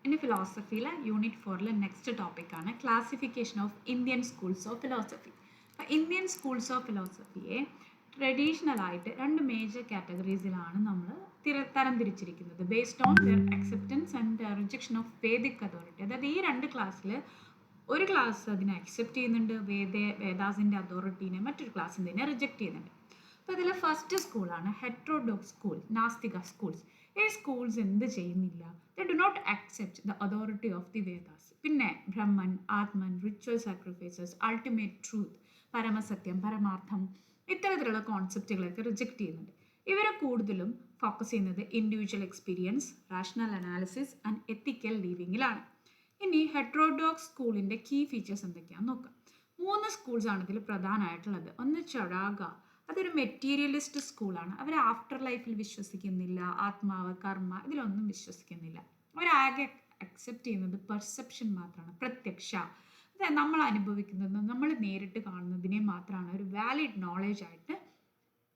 ഇനി ഫിലോസഫിയിലെ unit 4 next ടോപ്പിക്കാണ് classification of Indian schools of philosophy. അപ്പോൾ ഇന്ത്യൻ സ്കൂൾസ് ഓഫ് ഫിലോസഫിയെ ട്രഡീഷണലായിട്ട് രണ്ട് മേജർ കാറ്റഗറീസിലാണ് നമ്മൾ തരംതിരിച്ചിരിക്കുന്നത് based on their acceptance and rejection of Vedic authority. അതായത് ഈ രണ്ട് ക്ലാസ്സിൽ ഒരു ക്ലാസ് അതിനെ അക്സെപ്റ്റ് ചെയ്യുന്നുണ്ട്, വേദാസിൻ്റെ അതോറിറ്റീനെ, മറ്റൊരു ക്ലാസ് ഇതിനെ റിജക്റ്റ് ചെയ്യുന്നുണ്ട്. അപ്പോൾ ഇതിൽ ഫസ്റ്റ് സ്കൂളാണ് ഹെട്രോഡോക്സ് സ്കൂൾ, നാസ്തിക സ്കൂൾസ്. ഈ സ്കൂൾസ് എന്ത് ചെയ്യുന്നില്ല, they do not accept the authority of the Vedas. പിന്നെ Brahman, Atman, ritual sacrifices, ultimate truth, പരമസത്യം, പരമാർത്ഥം, ഇത്തരത്തിലുള്ള കോൺസെപ്റ്റുകളൊക്കെ റിജക്റ്റ് ചെയ്യുന്നുണ്ട്. ഇവരെ കൂടുതലും ഫോക്കസ് ചെയ്യുന്നത് individual experience, rational analysis and ethical ലിവിങ്ങിലാണ്. ഇനി ഹെട്രോഡോക്സ് സ്കൂളിൻ്റെ കീ ഫീച്ചേഴ്സ് എന്തൊക്കെയാണെന്ന് നോക്കാം. 3 സ്കൂൾസാണ് ഇതിൽ പ്രധാനമായിട്ടുള്ളത്. ഒന്ന് ചടാക, അതൊരു മെറ്റീരിയലിസ്റ്റ് സ്കൂളാണ്. അവർ ആഫ്റ്റർ ലൈഫിൽ വിശ്വസിക്കുന്നില്ല, ആത്മാവ്, കർമ്മ ഇതിലൊന്നും വിശ്വസിക്കുന്നില്ല. അവരാകെ അക്സെപ്റ്റ് ചെയ്യുന്നത് പെർസെപ്ഷൻ മാത്രമാണ്, പ്രത്യക്ഷ. അതായത് നമ്മൾ അനുഭവിക്കുന്നത്, നമ്മൾ നേരിട്ട് കാണുന്നതിനെ മാത്രമാണ് ഒരു വാലിഡ് നോളേജ് ആയിട്ട്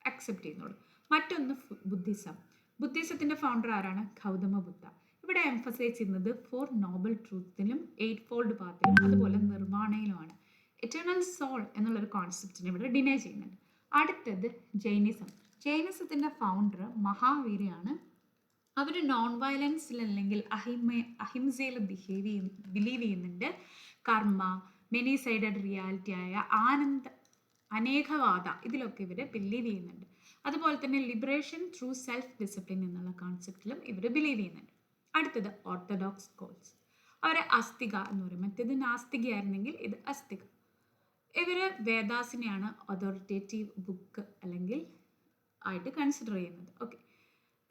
അക്സെപ്റ്റ് ചെയ്യുന്നുള്ളൂ. മറ്റൊന്ന് ബുദ്ധിസം. ബുദ്ധിസത്തിൻ്റെ ഫൗണ്ടർ ആരാണ്? ഗൗതമ ബുദ്ധ. ഇവിടെ എംഫസൈസ് ചെയ്യുന്നത് 4 നോബൽ ട്രൂത്തിലും 8 ഫോൾഡ് പാത്തിലും അതുപോലെ നിർവാണയിലുമാണ്. എറ്റേണൽ സോൾ എന്നുള്ളൊരു കോൺസെപ്റ്റിനെ ഇവിടെ ഡിനൈ ചെയ്യുന്നുണ്ട്. അടുത്തത് ജൈനിസം. ജൈനിസത്തിൻ്റെ ഫൗണ്ടർ മഹാവീരയാണ്. അവർ നോൺ വയലൻസിൽ അല്ലെങ്കിൽ അഹിംസയിൽ ബിലീവ് ചെയ്യുന്നുണ്ട്. കർമ്മ, മെനി സൈഡഡ് റിയാലിറ്റി ആയ അനേകവാദ ഇതിലൊക്കെ ഇവർ ബിലീവ് ചെയ്യുന്നുണ്ട്. അതുപോലെ തന്നെ ലിബറേഷൻ ത്രൂ സെൽഫ് ഡിസിപ്ലിൻ എന്നുള്ള കോൺസെപ്റ്റിലും ഇവർ ബിലീവ് ചെയ്യുന്നുണ്ട്. അടുത്തത് ഓർത്തഡോക്സ് സ്കൂൾസ്. അവർ അസ്തിക എന്ന് പറയും. മറ്റേത് നാസ്തികയായിരുന്നെങ്കിൽ ഇത് അസ്തിക. ഇവർ വേദാസിനെയാണ് അതോറിറ്റേറ്റീവ് ബുക്ക് അല്ലെങ്കിൽ ആയിട്ട് കൺസിഡർ ചെയ്യുന്നത്. ഓക്കെ,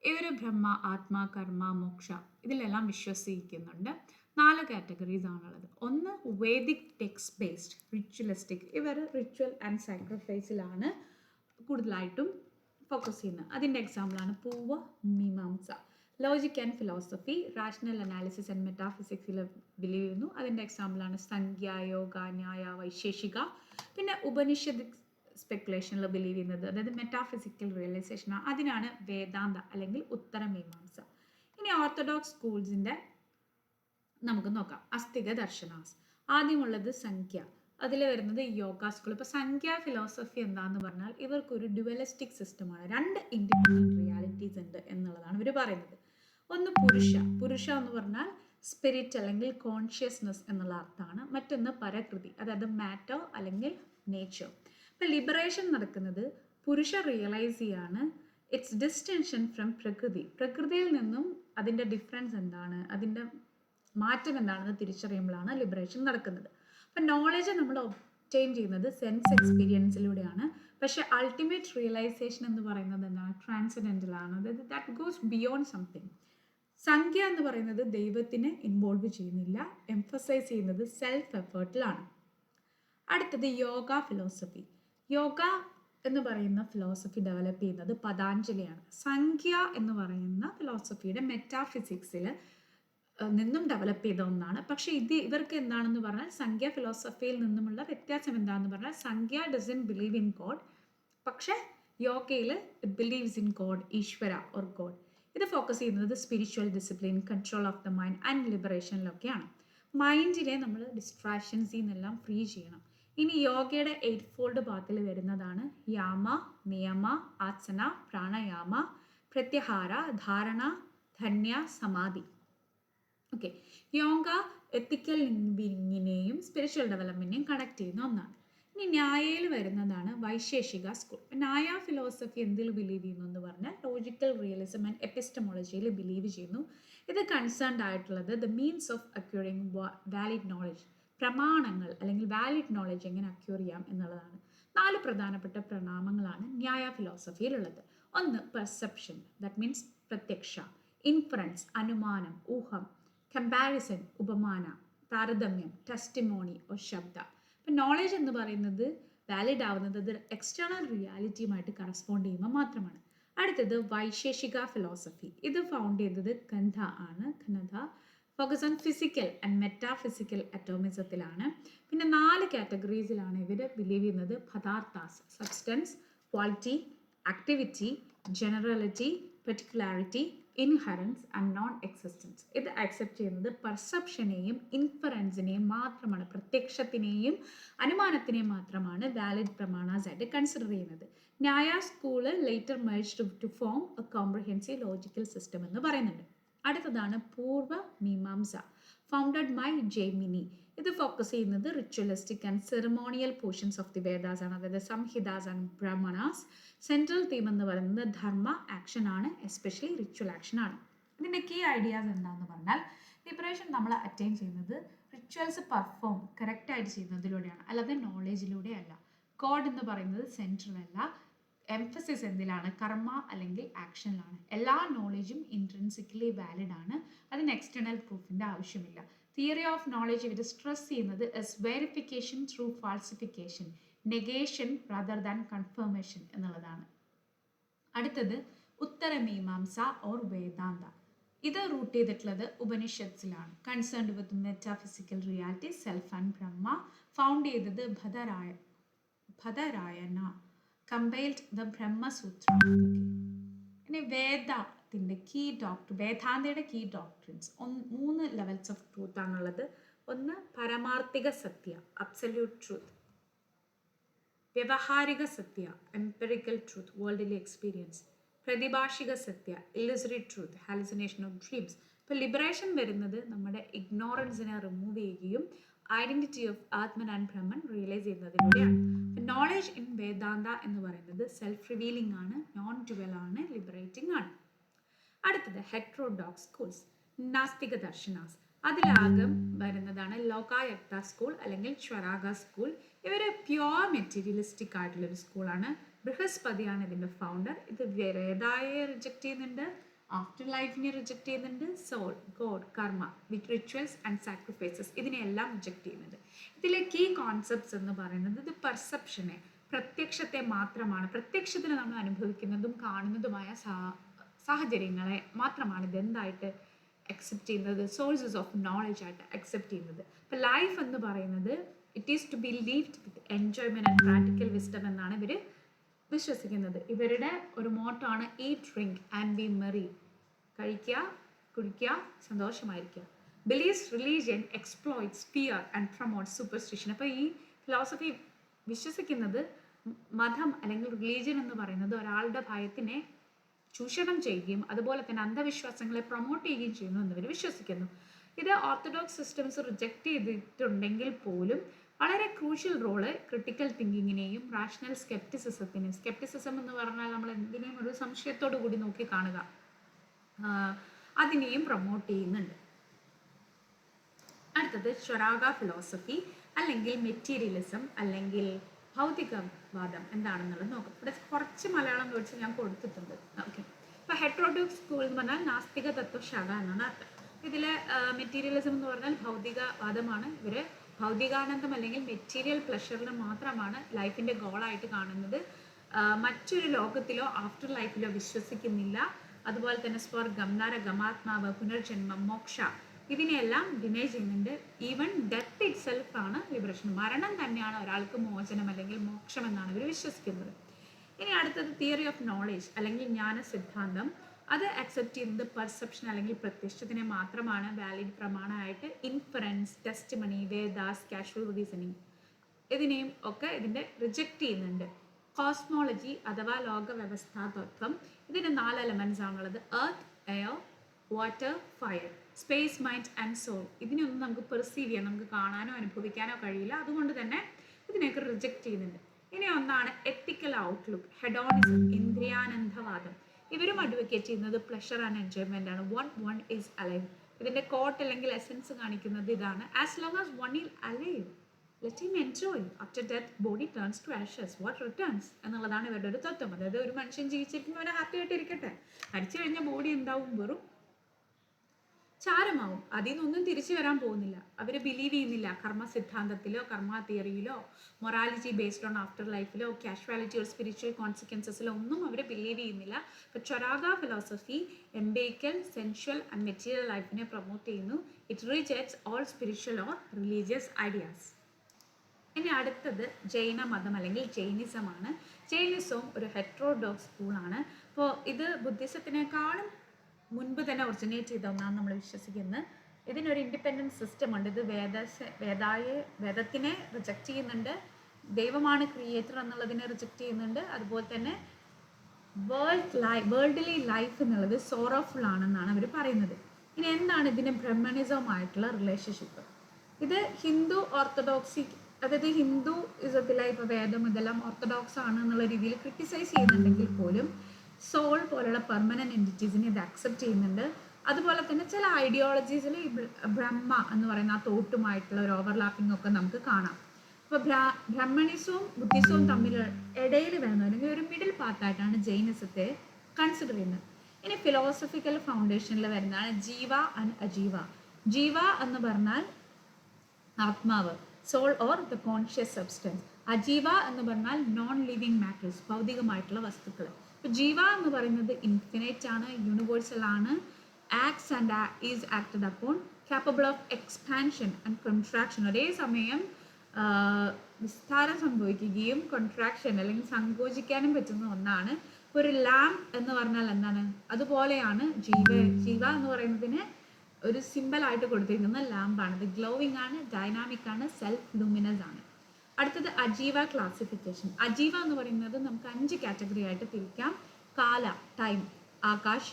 ഇവർ ബ്രഹ്മ, ആത്മാ, കർമ്മ, മോക്ഷ ഇതിലെല്ലാം വിശ്വസിക്കുന്നുണ്ട്. 4 കാറ്റഗറീസ് ആണുള്ളത്. ഒന്ന് വേദിക് ടെക്സ്റ്റ് ബേസ്ഡ്, റിച്വലിസ്റ്റിക്. ഇവർ റിച്വൽ ആൻഡ് സാക്രിഫൈസിലാണ് കൂടുതലായിട്ടും ഫോക്കസ് ചെയ്യുന്നത്. അതിൻ്റെ എക്സാമ്പിളാണ് Purva Mimamsa. Logic and philosophy, rational analysis and മെറ്റാഫിസിക്സിൽ ബിലീവ് ചെയ്യുന്നു. അതിൻ്റെ എക്സാമ്പിളാണ് സംഖ്യ, യോഗ, ന്യായ, വൈശേഷിക. പിന്നെ ഉപനിഷത്ത് സ്പെക്കുലേഷനിൽ ബിലീവ് ചെയ്യുന്നത്, അതായത് മെറ്റാഫിസിക്കൽ റിയലൈസേഷൻ, അതിനാണ് വേദാന്ത അല്ലെങ്കിൽ ഉത്തരമീമാംസ. ഇനി ഓർത്തഡോക്സ് സ്കൂൾസിൻ്റെ നമുക്ക് നോക്കാം. അസ്തിക ദർശനാസ്. ആദ്യമുള്ളത് സംഖ്യ, അതിൽ വരുന്നത് യോഗ സ്കൂൾ. ഇപ്പോൾ സംഖ്യ ഫിലോസഫി എന്താന്ന് പറഞ്ഞാൽ ഇവർക്കൊരു ഡ്യുവലിസ്റ്റിക് സിസ്റ്റമാണ്, 2 ഇൻഡിപെൻഡൻറ്റ് റിയാലിറ്റീസ് ഉണ്ട് എന്നുള്ളതാണ് ഇവർ പറയുന്നത്. ഒന്ന് പുരുഷ എന്ന് പറഞ്ഞാൽ സ്പിരിറ്റ് അല്ലെങ്കിൽ കോൺഷ്യസ്നെസ് എന്നുള്ള അർത്ഥമാണ്. മറ്റൊന്ന് പരകൃതി, അതായത് മാറ്റർ അല്ലെങ്കിൽ നേച്ചർ. ഇപ്പം ലിബറേഷൻ നടക്കുന്നത് പുരുഷ റിയലൈസ് ചെയ്യാണ് ഇറ്റ്സ് ഡിസ്റ്റൻഷൻ ഫ്രം പ്രകൃതി. പ്രകൃതിയിൽ നിന്നും അതിൻ്റെ ഡിഫറൻസ് എന്താണ്, അതിൻ്റെ മാറ്റം എന്താണെന്ന് തിരിച്ചറിയുമ്പോഴാണ് ലിബറേഷൻ നടക്കുന്നത്. അപ്പം നോളജ് നമ്മൾ ഒബ്റ്റെയിൻ ചെയ്യുന്നത് സെൻസ് എക്സ്പീരിയൻസിലൂടെയാണ്. പക്ഷേ അൾട്ടിമേറ്റ് റിയലൈസേഷൻ എന്ന് പറയുന്നത് എന്താണ്? ട്രാൻസെൻഡൻ്റലാണ്, അതായത് ദാറ്റ് ഗോസ് ബിയോണ്ട് സംതിങ്. സംഖ്യ എന്ന് പറയുന്നത് ദൈവത്തിനെ ഇൻവോൾവ് ചെയ്യുന്നില്ല, എംഫസൈസ് ചെയ്യുന്നത് സെൽഫ് എഫേർട്ടിലാണ്. അടുത്തത് യോഗ ഫിലോസഫി. യോഗ എന്ന് പറയുന്ന ഫിലോസഫി ഡെവലപ്പ് ചെയ്യുന്നത് പതാഞ്ജലിയാണ്. സംഖ്യ എന്ന് പറയുന്ന ഫിലോസഫിയുടെ മെറ്റാഫിസിക്സിൽ നിന്നും ഡെവലപ്പ് ചെയ്ത ഒന്നാണ്. പക്ഷേ ഇവർക്ക് എന്താണെന്ന് പറഞ്ഞാൽ സംഖ്യ ഫിലോസഫിയിൽ നിന്നുമുള്ള വ്യത്യാസം എന്താണെന്ന് പറഞ്ഞാൽ സംഖ്യ ഡസൻ ബിലീവ് ഇൻ ഗോഡ്, പക്ഷേ യോഗയിൽ it believes in God, Ishvara or God. ഇത് ഫോക്കസ് ചെയ്യുന്നത് spiritual discipline, control of the mind and ലിബറേഷനിലൊക്കെയാണ്. മൈൻഡിനെ നമ്മൾ ഡിസ്ട്രാക്ഷൻസിൽ നിന്നെല്ലാം ഫ്രീ ചെയ്യണം. ഇനി യോഗയുടെ 8 ഫോൾഡ് പാത്തിൽ വരുന്നതാണ് യാമ, നിയമ, ആസന, പ്രാണായാമ, പ്രത്യാഹാര, ധാരണ, ധന്യ, സമാധി. ഓക്കെ, യോഗ എത്തിക്കൽ ലിവിങ്ങിനെയും സ്പിരിച്വൽ ഡെവലപ്മെൻറ്റിനെയും കണക്ട് ചെയ്യുന്ന ഒന്നാണ്. ഇനി ന്യായയിൽ വരുന്നതാണ് വൈശേഷിക സ്കൂൾ. ന്യായ ഫിലോസഫി എന്തിൽ ബിലീവ് ചെയ്യുന്നു എന്ന് പറഞ്ഞാൽ ലോജിക്കൽ റിയലിസം ആൻഡ് എപ്പിസ്റ്റമോളജിയിൽ ബിലീവ് ചെയ്യുന്നു. ഇത് കൺസേൺഡ് ആയിട്ടുള്ളത് the means of acquiring valid knowledge, പ്രമാണങ്ങൾ അല്ലെങ്കിൽ വാലിഡ് നോളജ് എങ്ങനെ അക്യൂർ ചെയ്യാം എന്നുള്ളതാണ്. 4 പ്രധാനപ്പെട്ട പ്രണാമങ്ങളാണ് ന്യായ ഫിലോസഫിയിലുള്ളത്. ഒന്ന് പെർസെപ്ഷൻ, ദാറ്റ് മീൻസ് പ്രത്യക്ഷ. ഇൻഫറൻസ്, അനുമാനം, ഊഹം. കമ്പാരിസൺ, ഉപമാന, താരതമ്യം, ടെസ്റ്റിമോണി ഓർ ശബ്ദ. അപ്പം നോളജ് എന്ന് പറയുന്നത് വാലിഡ് ആവുന്നത് അത് എക്സ്റ്റേണൽ റിയാലിറ്റിയുമായിട്ട് കറസ്പോണ്ട് ചെയ്യുമ്പോൾ മാത്രമാണ്. അടുത്തത് വൈശേഷിക ഫിലോസഫി. ഇത് ഫൗണ്ട് ചെയ്തത് ഗന്ധ ആണ്. Kanada focus on physical and metaphysical അറ്റോമിസത്തിലാണ്. പിന്നെ 4 കാറ്റഗറീസിലാണ് ഇവർ ബിലീവ് ചെയ്യുന്നത്. Padarthas, substance, quality, activity, generality, particularity, inherence and non existence. ഇത് അക്സെപ്റ്റ് ചെയ്യുന്നത് പെർസെപ്ഷനെയും ഇൻഫറൻസിനെയും മാത്രമാണ്, പ്രത്യക്ഷത്തിനെയും അനുമാനത്തിനെയും മാത്രമാണ് വാലിഡ് പ്രമാണാസ് ആയിട്ട് കൺസിഡർ ചെയ്യുന്നത്. Nyaya school later merged to form a comprehensive logical system എന്ന് പറയുന്നുണ്ട്. അടുത്തതാണ് പൂർവ മീമാംസ, ഫൗണ്ടഡ് ബൈ ജെയ്മിനി. ഇത് ഫോക്കസ് ചെയ്യുന്നത് ritualistic and ceremonial portions of the Vedas ആണ്, അതായത് സംഹിതാസ് ആൻഡ് ബ്രഹ്മണാസ്. സെൻട്രൽ തീം എന്ന് പറയുന്നത് ധർമ്മ ആക്ഷൻ ആണ്, എസ്പെഷ്യലി റിച്വൽ ആക്ഷൻ ആണ്. ഇതിൻ്റെ കീ ഐഡിയാസ് എന്താണെന്ന് പറഞ്ഞാൽ, ലിബറേഷൻ നമ്മൾ അറ്റൈൻ ചെയ്യുന്നത് റിച്വൽസ് പെർഫോം കറക്റ്റായിട്ട് ചെയ്യുന്നതിലൂടെയാണ്, അല്ലാതെ നോളേജിലൂടെ അല്ല. ഗോഡ് എന്ന് പറയുന്നത് സെൻട്രൽ അല്ല, എംഫസിസ് എന്തിലാണ്? കർമ്മ അല്ലെങ്കിൽ ആക്ഷനിലാണ്. എല്ലാ നോളേജും ഇൻട്രിൻസിക്കലി വാലിഡ് ആണ്, അതിന് എക്സ്റ്റേണൽ പ്രൂഫിൻ്റെ ആവശ്യമില്ല. തിയറി ഓഫ് നോളേജ് ഇവർ സ്ട്രെസ് ചെയ്യുന്നത് is verification through falsification, negation rather than confirmation എന്നുള്ളതാണ്. അടുത്തത് ഉത്തരമീമാംസ ഓർ വേദാന്ത. ഇത് റൂട്ട് ചെയ്തിട്ടുള്ളത് ഉപനിഷത്സിലാണ്. Concerned with metaphysical reality, self and Brahma. Found ചെയ്തത് ഭദരായന. Compiled the Brahma Sutra. ഇനി വേദാന്തയുടെ key doctrines 3 levels of truth ആണുള്ളത്. ഒന്ന് paramarthika satya, absolute truth. Vyavaharika satya, empirical truth, വേൾഡിലെ experience. Pratibhasika satya, illusory truth, hallucination of dreams. ഇപ്പോൾ ലിബറേഷൻ വരുന്നത് നമ്മുടെ ഇഗ്നോറൻസിനെ റിമൂവ് ചെയ്യുകയും identity of Atman and Brahman realise ചെയ്യുന്നതിലൂടെയാണ്. നോളേജ് ഇൻ വേദാന്ത എന്ന് പറയുന്നത് സെൽഫ് റിവീലിംഗ് ആണ്, നോൺ ഡ്യുവൽ ആണ്, ലിബറേറ്റിംഗ് ആണ്. അടുത്തത് ഹെട്രോഡോക്സ് സ്കൂൾസ്, നാസ്തിക ദർശനാസ്. അതിലാകം വരുന്നതാണ് ലോകായുക്ത സ്കൂൾ അല്ലെങ്കിൽ ച്വരാഗ സ്കൂൾ. ഇവർ പ്യുവർ മെറ്റീരിയലിസ്റ്റിക് ആയിട്ടുള്ളൊരു സ്കൂളാണ്. ബൃഹസ്പതിയാണ് ഇതിൻ്റെ ഫൗണ്ടർ. ഇത് വേദായെ റിജക്റ്റ് ചെയ്യുന്നുണ്ട്, ആഫ്റ്റർ ലൈഫിനെ റിജക്റ്റ് ചെയ്യുന്നുണ്ട്, സോൾ, ഗോഡ്, കർമ്മ വിത്ത് റിച്വൽസ് ആൻഡ് സാക്രിഫൈസസ് ഇതിനെയെല്ലാം റിജക്റ്റ് ചെയ്യുന്നുണ്ട്. ഇതിലെ കീ കോൺസെപ്റ്റ്സ് എന്ന് പറയുന്നത് ഇത് പെർസെപ്ഷനെ, പ്രത്യക്ഷത്തെ മാത്രമാണ്, പ്രത്യക്ഷത്തിൽ നമ്മൾ അനുഭവിക്കുന്നതും കാണുന്നതുമായ സാഹചര്യങ്ങളെ മാത്രമാണ് ഇതെന്തായിട്ട് അക്സെപ്റ്റ് ചെയ്യുന്നത്, സോഴ്സസ് ഓഫ് നോളജ് ആയിട്ട് അക്സെപ്റ്റ് ചെയ്യുന്നത്. ഇപ്പം ലൈഫ് എന്ന് പറയുന്നത് it is to be lived with enjoyment and practical wisdom എന്നാണ് ഇവർ വിശ്വസിക്കുന്നത്. ഇവരുടെ ഒരു മോട്ടോ ആണ് eat, drink and be merry. കഴിക്കുക, കുടിക്കുക, സന്തോഷമായിരിക്കുക. Believes religion exploits fear and promotes superstition. അപ്പോൾ ഈ ഫിലോസഫി വിശ്വസിക്കുന്നത് മതം അല്ലെങ്കിൽ റിലീജിയൻ എന്ന് പറയുന്നത് ഒരാളുടെ ഭയത്തിനെ ചൂഷണം ചെയ്യുകയും അതുപോലെ തന്നെ അന്ധവിശ്വാസങ്ങളെ പ്രൊമോട്ട് ചെയ്യുകയും ചെയ്യുന്നു എന്നിവർ വിശ്വസിക്കുന്നു. ഇത് ഓർത്തഡോക്സ് സിസ്റ്റംസ് റിജക്റ്റ് ചെയ്തിട്ടുണ്ടെങ്കിൽ പോലും വളരെ ക്രൂഷ്യൽ റോള് ക്രിട്ടിക്കൽ തിങ്കിങ്ങിനെയും റാഷണൽ സ്കെപ്റ്റിസിസത്തിനും, സ്കെപ്റ്റിസിസം എന്ന് പറഞ്ഞാൽ നമ്മൾ എന്തിനേയും ഒരു സംശയത്തോടു കൂടി നോക്കി കാണുക, അതിനെയും പ്രൊമോട്ട് ചെയ്യുന്നുണ്ട്. അടുത്തത് ച്വരാഗ ഫിലോസഫി അല്ലെങ്കിൽ മെറ്റീരിയലിസം അല്ലെങ്കിൽ ഭൗതികവാദം എന്താണെന്നുള്ളത് നോക്കാം. ഇവിടെ കുറച്ച് മലയാളം വേർഡ്സ് ഞാൻ കൊടുത്തിട്ടുണ്ട്. ഓക്കെ, ഇപ്പോൾ ഹെട്രോഡോക്സ് സ്കൂൾ എന്ന് പറഞ്ഞാൽ നാസ്തിക തത്വശാഖ എന്നാണ് അർത്ഥം. ഇതിൽ മെറ്റീരിയലിസം എന്ന് പറഞ്ഞാൽ ഭൗതികവാദമാണ്. ഇവർ ഭൗതികാനന്ദം അല്ലെങ്കിൽ മെറ്റീരിയൽ പ്ലഷറിന് മാത്രമാണ് ലൈഫിൻ്റെ ഗോളായിട്ട് കാണുന്നത്. മറ്റൊരു ലോകത്തിലോ ആഫ്റ്റർ ലൈഫിലോ വിശ്വസിക്കുന്നില്ല. അതുപോലെ തന്നെ സ്വർഗം, നരകം, ആത്മാവ്, പുനർജന്മം, മോക്ഷ ഇതിനെയെല്ലാം ഡിനൈ ചെയ്യുന്നുണ്ട്. ഈവൻ ഡെത്ത് ഇറ്റ് സെൽഫ് ആണ് ലിബറേഷൻ, മരണം തന്നെയാണ് ഒരാൾക്ക് മോചനം അല്ലെങ്കിൽ മോക്ഷം എന്നാണ് ഇവർ വിശ്വസിക്കുന്നത്. ഇനി അടുത്തത് തിയറി ഓഫ് നോളേജ് അല്ലെങ്കിൽ ജ്ഞാന സിദ്ധാന്തം. അത് അക്സെപ്റ്റ് ചെയ്യുന്നത് പെർസെപ്ഷൻ അല്ലെങ്കിൽ പ്രത്യക്ഷത്തിനെ മാത്രമാണ് വാലിഡ് പ്രമാണമായിട്ട്. Inference, testimony, Vedas, causal reasoning ഇതിനെയും ഒക്കെ ഇതിൻ്റെ റിജക്റ്റ് ചെയ്യുന്നുണ്ട്. കോസ്മോളജി അഥവാ ലോകവ്യവസ്ഥാ തത്വം, ഇതിന് 4 എലമെൻറ്റ്സ് ആണുള്ളത്: earth, air, water, fire, space, mind and soul. ഇതിനൊന്നും നമുക്ക് പെർസീവ് ചെയ്യാൻ, നമുക്ക് കാണാനോ അനുഭവിക്കാനോ കഴിയില്ല. അതുകൊണ്ട് തന്നെ ഇതിനെയൊക്കെ റിജക്റ്റ് ചെയ്യുന്നുണ്ട്. ഇനി ഒന്നാണ് എത്തിക്കൽ ഔട്ട്ലുക്ക്, ഹെഡോണിസം, ഇന്ദ്രിയാനന്ദവാദം. ഇവരും അഡ്വക്കേറ്റ് ചെയ്യുന്നത് പ്ലഷർ ആൻഡ് എൻജോയ്മെന്റ് ആണ്. One is alive. ഇതിന്റെ കോട്ട് അല്ലെങ്കിൽ എസൻസ് കാണിക്കുന്നത് ഇതാണ്: as long as one is alive let him enjoy. After death body turns to ashes, what returns എന്നുള്ളതാണ് ഇവരുടെ ഒരു തത്വം. അതായത് ഒരു മനുഷ്യൻ ജീവിച്ചിരിക്കുമ്പോൾ അവനെ ഹാപ്പി ആയിട്ട് ഇരിക്കട്ടെ, മരിച്ചു കഴിഞ്ഞാൽ ബോഡി എന്താവും? വെറും ചാരമാവും. അതിൽ നിന്നൊന്നും തിരിച്ചു വരാൻ പോകുന്നില്ല. അവർ ബിലീവ് ചെയ്യുന്നില്ല കർമ്മ സിദ്ധാന്തത്തിലോ കർമ്മ തിയറിയിലോ മൊറാലിറ്റി ബേസ്ഡ് ഓൺ ആഫ്റ്റർ ലൈഫിലോ കാഷ്വാലിറ്റി ഓർ സ്പിരിച്വൽ കോൺസിക്വൻസസിലോ ഒന്നും അവർ ബിലീവ് ചെയ്യുന്നില്ല. ഇപ്പോൾ Charvaka philosophy empirical, sensual and material ലൈഫിനെ പ്രൊമോട്ട് ചെയ്യുന്നു. It rejects all spiritual or religious ideas. ഇനി അടുത്തത് ജൈന മതം അല്ലെങ്കിൽ ജൈനിസമാണ്. ജൈനിസവും ഒരു ഹെട്രോഡോക്സ് സ്കൂളാണ്. അപ്പോൾ ഇത് ബുദ്ധിസത്തിനേക്കാളും മുൻപ് തന്നെ ഒറിജിനേറ്റ് ചെയ്ത ഒന്നാണ് നമ്മൾ വിശ്വസിക്കുന്നത്. ഇതിനൊരു ഇൻഡിപെൻഡൻറ്റ് സിസ്റ്റം ഉണ്ട്. ഇത് വേദത്തിനെ റിജക്റ്റ് ചെയ്യുന്നുണ്ട്, ദൈവമാണ് ക്രിയേറ്റർ എന്നുള്ളതിനെ റിജക്റ്റ് ചെയ്യുന്നുണ്ട്. അതുപോലെ തന്നെ വേൾഡ്ലി ലൈഫ് എന്നുള്ളത് സോറോഫുൾ ആണെന്നാണ് അവർ പറയുന്നത്. ഇനി എന്താണ് ഇതിന് ബ്രഹ്മണിസവുമായിട്ടുള്ള റിലേഷൻഷിപ്പ്? ഇത് ഹിന്ദു ഓർത്തഡോക്സി, അതായത് ഹിന്ദുയിസത്തിലെ ഇപ്പോൾ വേദം ഇതെല്ലാം ഓർത്തഡോക്സ് ആണ് എന്നുള്ള രീതിയിൽ ക്രിട്ടിസൈസ് ചെയ്യുന്നുണ്ടെങ്കിൽ പോലും സോൾ പോലുള്ള പെർമനന്റ് എൻറ്റിറ്റീസിനെ ഇത് അക്സെപ്റ്റ് ചെയ്യുന്നുണ്ട്. അതുപോലെ തന്നെ ചില ഐഡിയോളജീസിൽ ഈ ബ്രഹ്മ എന്ന് പറയുന്ന ആ തോട്ടുമായിട്ടുള്ള ഒരു ഓവർലാപ്പിംഗ് ഒക്കെ നമുക്ക് കാണാം. അപ്പോൾ ബ്രഹ്മണിസവും ബുദ്ധിസവും തമ്മിൽ ഇടയിൽ വരുന്ന അല്ലെങ്കിൽ ഒരു മിഡിൽ പാർട്ടായിട്ടാണ് ജൈനിസത്തെ കൺസിഡർ ചെയ്യുന്നത്. ഇനി ഫിലോസഫിക്കൽ ഫൗണ്ടേഷനിൽ വരുന്നതാണ് ജീവ ആൻഡ് അജീവ. ജീവ എന്ന് പറഞ്ഞാൽ ആത്മാവ്, soul or the conscious substance. Ajiva എന്ന് പറഞ്ഞാൽ നോൺ ലിവിങ് മാറ്റേഴ്സ്, ഭൗതികമായിട്ടുള്ള വസ്തുക്കൾ. ഇപ്പോൾ ജീവ എന്ന് പറയുന്നത് ഇൻഫിനിറ്റ് ആണ്, യൂണിവേഴ്സൽ ആണ്, acts and is acted upon, capable of expansion and contraction. ഒരേ സമയം വിസ്താരം സംഭവിക്കുകയും കൊൺട്രാക്ഷൻ അല്ലെങ്കിൽ സങ്കോചിക്കാനും പറ്റുന്ന ഒന്നാണ്. ഒരു ലാംപ് എന്ന് പറഞ്ഞാൽ എന്താണ്? അതുപോലെയാണ് ജീവ എന്ന് പറയുന്നതിന് ഒരു സിമ്പിൾ ആയിട്ട് കൊടുത്തിരിക്കുന്ന ലാമ്പാണ്. ഇത് ഗ്ലോവിങ് ആണ്, ഡൈനാമിക് ആണ്, സെൽഫ് ലൂമിനസ് ആണ്. അടുത്തത് അജീവ ക്ലാസിഫിക്കേഷൻ. അജീവ എന്ന് പറയുന്നത് നമുക്ക് 5 കാറ്റഗറി ആയിട്ട് തിരിക്കാം. കാല, ടൈം, ആകാശ,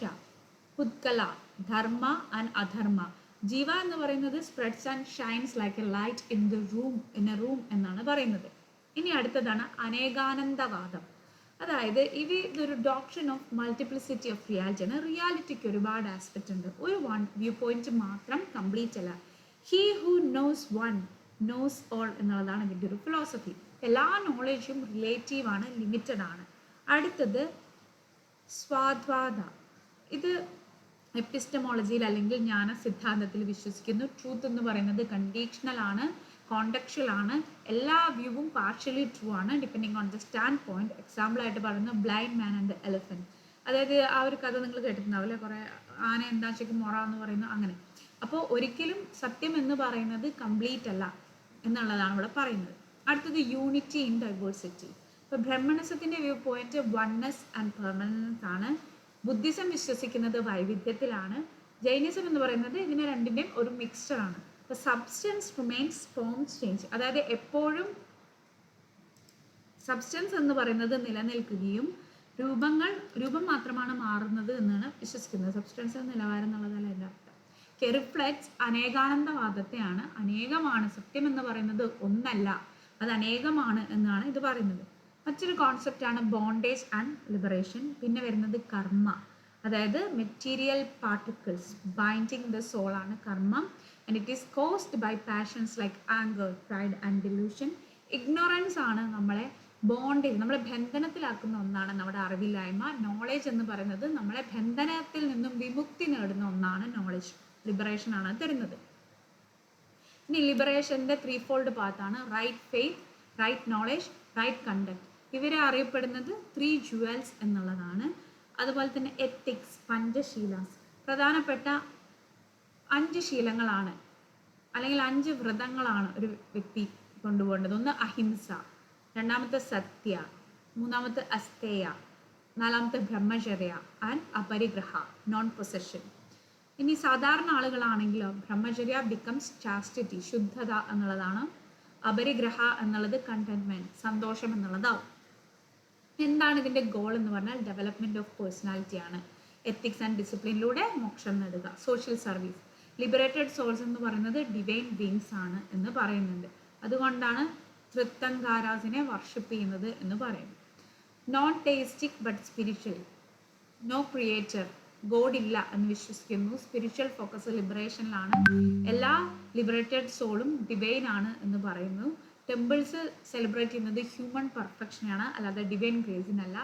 പുത്കല, ധർമ്മ ആൻഡ് അധർമ്മ. ജീവ എന്ന് പറയുന്നത് spreads and shines like A light in A room എന്നാണ് പറയുന്നത്. ഇനി അടുത്തതാണ് അനേകാനന്ദവാദം. അതായത് ഇതൊരു doctrine of multiplicity of reality ആണ്. റിയാലിറ്റിക്ക് ഒരുപാട് ആസ്പെക്റ്റ് ഉണ്ട്, ഒരു വ്യൂ പോയിന്റ് മാത്രം കംപ്ലീറ്റ് അല്ല. He who knows one nose all എന്നുള്ളതാണ് ഇതിൻ്റെ ഒരു ഫിലോസഫി. എല്ലാ നോളേജും റിലേറ്റീവ് ആണ്, ലിമിറ്റഡ് ആണ്. അടുത്തത് സ്വാദ്വാദ. ഇത് എപ്പിസ്റ്റമോളജിയിൽ അല്ലെങ്കിൽ ജ്ഞാന സിദ്ധാന്തത്തിൽ വിശ്വസിക്കുന്നു. ട്രൂത്ത് എന്ന് പറയുന്നത് കണ്ടീഷണൽ ആണ്, കോണ്ടക്ച്വൽ ആണ്, എല്ലാ വ്യൂവും പാർഷ്യലി ട്രൂ ആണ് depending on the stand point. Example ആയിട്ട് പറയുന്നത് ബ്ലൈൻഡ് മാൻ ആൻഡ് എലിഫന്റ്. അതായത് ആ ഒരു കഥ നിങ്ങൾ കേട്ടിട്ടുണ്ടാവില്ലേ, കുറേ ആന എന്താ വെച്ചാൽ മൊറ എന്ന് പറയുന്നത് അങ്ങനെ. അപ്പോൾ ഒരിക്കലും സത്യം എന്ന് പറയുന്നത് കംപ്ലീറ്റ് അല്ല എന്നുള്ളതാണ് ഇവിടെ പറയുന്നത്. അടുത്തത് യൂണിറ്റി ഇൻ ഡൈവേഴ്സിറ്റി. ഇപ്പോൾ ബ്രഹ്മണിസത്തിൻ്റെ viewpoint oneness and permanence ആണ്. ബുദ്ധിസം വിശ്വസിക്കുന്നത് വൈവിധ്യത്തിലാണ്. ജൈനിസം എന്ന് പറയുന്നത് ഇതിനെ രണ്ടിൻ്റെയും ഒരു മിക്സ്ചർ ആണ്. ഇപ്പോൾ സബ്സ്റ്റൻസ് റിമെയിൻസ്, ഫോംസ് ചേഞ്ച്. അതായത് എപ്പോഴും സബ്സ്റ്റൻസ് എന്ന് പറയുന്നത് നിലനിൽക്കുകയും രൂപം മാത്രമാണ് മാറുന്നത് എന്നാണ് വിശ്വസിക്കുന്നത്. സബ്സ്റ്റൻസ് നിലവാരം എന്നുള്ളതല്ല എൻ്റെ അർത്ഥം. റിഫ്ലെക്ട്സ് അനേകാനന്ദവാദത്തെയാണ്. അനേകമാണ്, സത്യം എന്ന് പറയുന്നത് ഒന്നല്ല, അത് അനേകമാണ് എന്നാണ് ഇത് പറയുന്നത്. മറ്റൊരു കോൺസെപ്റ്റാണ് ബോണ്ടേജ് ആൻഡ് ലിബറേഷൻ. പിന്നെ വരുന്നത് കർമ്മ, അതായത് material particles binding the soul ആണ് കർമ്മം. And it is caused by passions like anger, pride and delusion. Ignorance ആണ് നമ്മളെ ബോണ്ടേജ്, നമ്മളെ ബന്ധനത്തിലാക്കുന്ന ഒന്നാണ് നമ്മുടെ അറിവില്ലായ്മ. നോളേജ് എന്ന് പറയുന്നത് നമ്മളെ ബന്ധനത്തിൽ നിന്നും വിമുക്തി നേടുന്ന ഒന്നാണ് നോളേജ്. ലിബറേഷൻ ആണ് തരുന്നത്. ഇനി ലിബറേഷൻ്റെ 3-fold പാത്താണ് right faith, right knowledge, right conduct. ഇവരെ അറിയപ്പെടുന്നത് 3 jewels എന്നുള്ളതാണ്. അതുപോലെ തന്നെ എത്തിക്സ്, പഞ്ചശീലാസ്. പ്രധാനപ്പെട്ട 5 ശീലങ്ങളാണ് അല്ലെങ്കിൽ 5 വ്രതങ്ങളാണ് ഒരു വ്യക്തി കൊണ്ടുപോകേണ്ടത്. ഒന്ന് അഹിംസ, രണ്ടാമത്തെ സത്യ, മൂന്നാമത്തെ അസ്തേയ, നാലാമത്തെ ബ്രഹ്മചര്യ ആൻഡ് അപരിഗ്രഹ, നോൺ പൊസഷൻ. ഇനി സാധാരണ ആളുകളാണെങ്കിലോ ബ്രഹ്മചര്യ ബിക്കംസ് ചാസ്റ്റിറ്റി, ശുദ്ധത എന്നുള്ളതാണ്. അപരിഗ്രഹ എന്നുള്ളത് കണ്ടന്റ്മെന്റ്, സന്തോഷം എന്നുള്ളതാവും. എന്താണ് ഇതിൻ്റെ ഗോൾ എന്ന് പറഞ്ഞാൽ ഡെവലപ്മെന്റ് ഓഫ് പേഴ്സണാലിറ്റി ആണ്. എത്തിക്സ് ആൻഡ് ഡിസിപ്ലിനിലൂടെ മോക്ഷം നേടുക. Social service. ലിബറേറ്റഡ് സോൾസ് എന്ന് പറയുന്നത് ഡിവൈൻ ബീങ്സ് ആണ് എന്ന് പറയുന്നുണ്ട്. അതുകൊണ്ടാണ് തൃത്തങ്കാരാസിനെ വർഷിപ്പ് ചെയ്യുന്നത് എന്ന് പറയുന്നു. Non theistic but spiritual. No creator, God ഇല്ല എന്ന് വിശ്വസിക്കുന്നു. സ്പിരിച്വൽ ഫോക്കസ് ലിബറേഷനിലാണ്. എല്ലാ ലിബറേറ്റഡ് സോളും ഡിവൈൻ ആണ് എന്ന് പറയുന്നു. ടെമ്പിൾസ് സെലിബ്രേറ്റ് ചെയ്യുന്നത് ഹ്യൂമൻ പെർഫെക്ഷനാണ്, അല്ലാതെ ഡിവൈൻ ഗ്രേസിനല്ല.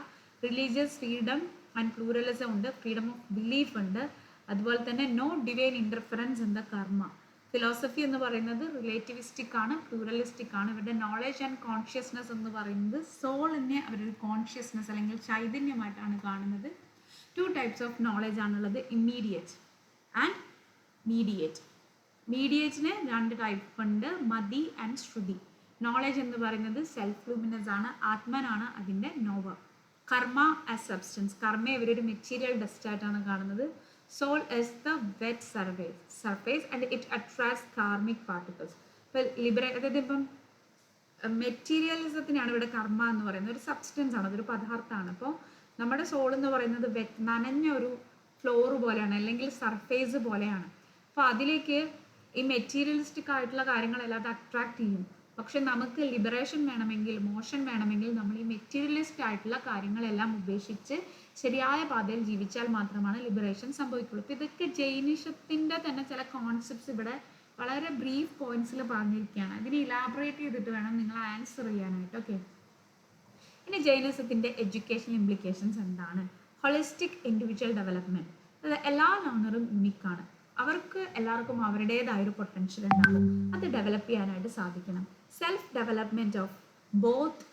റിലീജിയസ് ഫ്രീഡം ആൻഡ് പ്ലൂറലിസം ഉണ്ട്, ഫ്രീഡം ഓഫ് ബിലീഫ് ഉണ്ട്. അതുപോലെ തന്നെ no divine interference in the karma. Philosophy എന്ന് പറയുന്നത് റിലേറ്റിവിസ്റ്റിക് ആണ്, പ്ലൂറലിസ്റ്റിക് ആണ്. ഇവരുടെ നോളേജ് ആൻഡ് കോൺഷ്യസ്നെസ് എന്ന് പറയുന്നത് സോളിനെ അവരൊരു കോൺഷ്യസ്നെസ് അല്ലെങ്കിൽ ചൈതന്യമായിട്ടാണ് കാണുന്നത്. 2 types ഓഫ് നോളേജ് ആണുള്ളത്, ഇമ്മീഡിയറ്റ് ആൻഡ് മീഡിയേറ്റ്. മീഡിയേറ്റിന് 2 ടൈപ്പ് ഉണ്ട്, മതി ആൻഡ് ശ്രുതി. നോളേജ് എന്ന് പറയുന്നത് സെൽഫ് ലൂമിനസ് ആണ്, ആത്മനാണ് അതിൻ്റെ നോവർ. കർമ്മ ആസ് സബ്സ്റ്റൻസ്. കർമ്മ ഇവരൊരു മെറ്റീരിയൽ ഡസ്റ്റ് ആയിട്ടാണ് കാണുന്നത്. Soul is the wet surface and it attracts karmic particles. അതായത് ഇപ്പം മെറ്റീരിയലിസത്തിനാണ് ഇവിടെ കർമ്മ എന്ന് പറയുന്നത്. ഒരു സബ്സ്റ്റൻസ് ആണ്, അതൊരു പദാർത്ഥമാണ്. അപ്പോൾ നമ്മുടെ സോൾ എന്ന് പറയുന്നത് നനഞ്ഞ ഒരു ഫ്ലോർ പോലെയാണ്, അല്ലെങ്കിൽ സർഫേസ് പോലെയാണ്. അപ്പോൾ അതിലേക്ക് ഈ മെറ്റീരിയലിസ്റ്റിക് ആയിട്ടുള്ള കാര്യങ്ങളെല്ലാം അത് അട്രാക്ട് ചെയ്യും. പക്ഷെ നമുക്ക് ലിബറേഷൻ വേണമെങ്കിൽ, മോഷൻ വേണമെങ്കിൽ നമ്മൾ ഈ മെറ്റീരിയലിസ്റ്റ് ആയിട്ടുള്ള കാര്യങ്ങളെല്ലാം ഉപേക്ഷിച്ച് ശരിയായ പാതയിൽ ജീവിച്ചാൽ മാത്രമാണ് ലിബറേഷൻ സംഭവിക്കുള്ളൂ. അപ്പോൾ ഇതൊക്കെ ജൈനിഷത്തിൻ്റെ തന്നെ ചില കോൺസെപ്റ്റ്സ് ഇവിടെ വളരെ ബ്രീഫ് പോയിന്റ്സിൽ പറഞ്ഞിരിക്കുകയാണ്. ഇതിന് ഇലാബറേറ്റ് ചെയ്തിട്ട് വേണം നിങ്ങൾ ആൻസർ ചെയ്യാനായിട്ട്. ഓക്കെ, ഇനി ജൈനിസത്തിൻ്റെ എഡ്യൂക്കേഷണൽ ഇംപ്ലിക്കേഷൻസ് എന്താണ്? Holistic individual development. അതായത് എല്ലാ ലേണറും യുണീക്കാണ്, അവർക്ക് എല്ലാവർക്കും അവരുടേതായ ഒരു പൊട്ടൻഷ്യൽ ഉണ്ടാകും, അത് ഡെവലപ്പ് ചെയ്യാനായിട്ട് സാധിക്കണം. Self development of both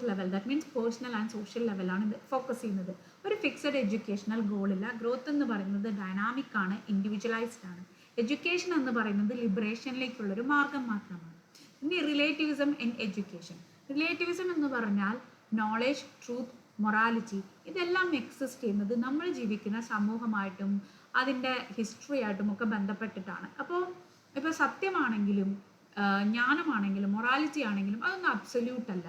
level that means personal and social ലെവലാണ് ഇത് ഫോക്കസ് ചെയ്യുന്നത്. ഒരു ഫിക്സഡ് എഡ്യൂക്കേഷണൽ ഗോളില്ല. ഗ്രോത്ത് എന്ന് പറയുന്നത് ഡൈനാമിക് ആണ്, ഇൻഡിവിജ്വലൈസ്ഡ് ആണ്. എഡ്യൂക്കേഷൻ എന്ന് പറയുന്നത് ലിബറേഷനിലേക്കുള്ളൊരു മാർഗം മാത്രമാണ്. ഇനി റിലേറ്റിവിസം ഇൻ എഡ്യൂക്കേഷൻ. റിലേറ്റിവിസം എന്ന് പറഞ്ഞാൽ നോളേജ്, ട്രൂത്ത്, മൊറാലിറ്റി ഇതെല്ലാം എക്സിസ്റ്റ് ചെയ്യുന്നത് നമ്മൾ ജീവിക്കുന്ന സമൂഹമായിട്ടും അതിൻ്റെ ഹിസ്റ്ററി ആയിട്ടും ഒക്കെ ബന്ധപ്പെട്ടിട്ടാണ്. അപ്പോൾ ഇപ്പോൾ സത്യമാണെങ്കിലും ജ്ഞാനമാണെങ്കിലും മൊറാലിറ്റി ആണെങ്കിലും അതൊന്നും അബ്സല്യൂട്ട് അല്ല.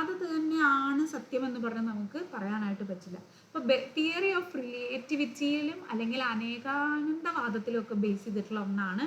അത് തന്നെയാണ് സത്യമെന്ന് പറഞ്ഞാൽ നമുക്ക് പറയാനായിട്ട് പറ്റില്ല. അപ്പോൾ തിയറി ഓഫ് റിലേറ്റിവിറ്റിയിലും അല്ലെങ്കിൽ അനേകാനന്ദവാദത്തിലും ഒക്കെ ബേസ് ചെയ്തിട്ടുള്ള ഒന്നാണ്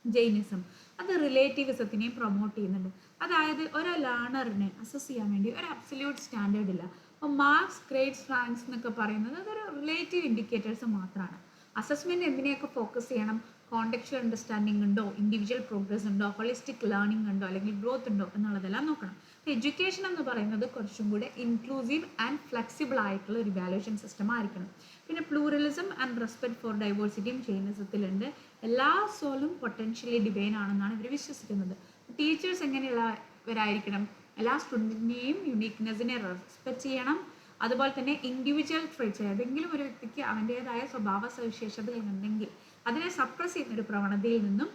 ജൈനിസം. അത് റിലേറ്റിവിസത്തിനെയും പ്രൊമോട്ട് ചെയ്യുന്നുണ്ട്. അതായത് ഒരു ലേണറിനെ അസസ് ചെയ്യാൻ വേണ്ടി ഒരു അബ്സല്യൂട്ട് സ്റ്റാൻഡേർഡ് ഇല്ല. അപ്പോൾ മാർക്സ്, ഗ്രേഡ്സ്, റാങ്ക്സ് എന്നൊക്കെ പറയുന്നത് അതൊരു റിലേറ്റീവ് ഇൻഡിക്കേറ്റേഴ്സ് മാത്രമാണ്. അസസ്മെൻറ്റ് എന്തിനെയൊക്കെ ഫോക്കസ് ചെയ്യണം? കോണ്ടെക്ച്വൽ അണ്ടർസ്റ്റാൻഡിംഗ് ഉണ്ടോ, ഇൻഡിവിജ്വൽ പ്രോഗ്രസ് ഉണ്ടോ, ഹോളിസ്റ്റിക് ലേണിംഗ് ഉണ്ടോ, അല്ലെങ്കിൽ ഗ്രോത്ത് ഉണ്ടോ എന്നുള്ളതെല്ലാം നോക്കണം. എഡ്യൂക്കേഷൻ എന്ന് പറയുന്നത് കുറച്ചും കൂടെ ഇൻക്ലൂസീവ് ആൻഡ് ഫ്ലെക്സിബിൾ ആയിട്ടുള്ള ഒരു ഇവാലുവേഷൻ സിസ്റ്റം ആയിരിക്കണം. പിന്നെ പ്ലൂറലിസം ആൻഡ് റെസ്പെക്ട് ഫോർ ഡൈവേഴ്സിറ്റിയും ജൈനിസത്തിലുണ്ട്. എല്ലാ സോളും പൊട്ടൻഷ്യലി ഡിവൈൻ ആണെന്നാണ് ഇവർ വിശ്വസിക്കുന്നത്. ടീച്ചേഴ്സ് എങ്ങനെയുള്ളവരായിരിക്കണം? എല്ലാ സ്റ്റുഡൻറ്റിനെയും യുണീക്നെസ്സിനെ റെസ്പെക്ട് ചെയ്യണം. അതുപോലെ തന്നെ ഇൻഡിവിജ്വൽ ട്രേറ്റ്സ്, ഏതെങ്കിലും ഒരു വ്യക്തിക്ക് അവൻ്റേതായ സ്വഭാവ സവിശേഷതകൾ ഉണ്ടെങ്കിൽ അതിനെ സപ്രസ് ചെയ്യുന്നൊരു പ്രവണതയിൽ നിന്നും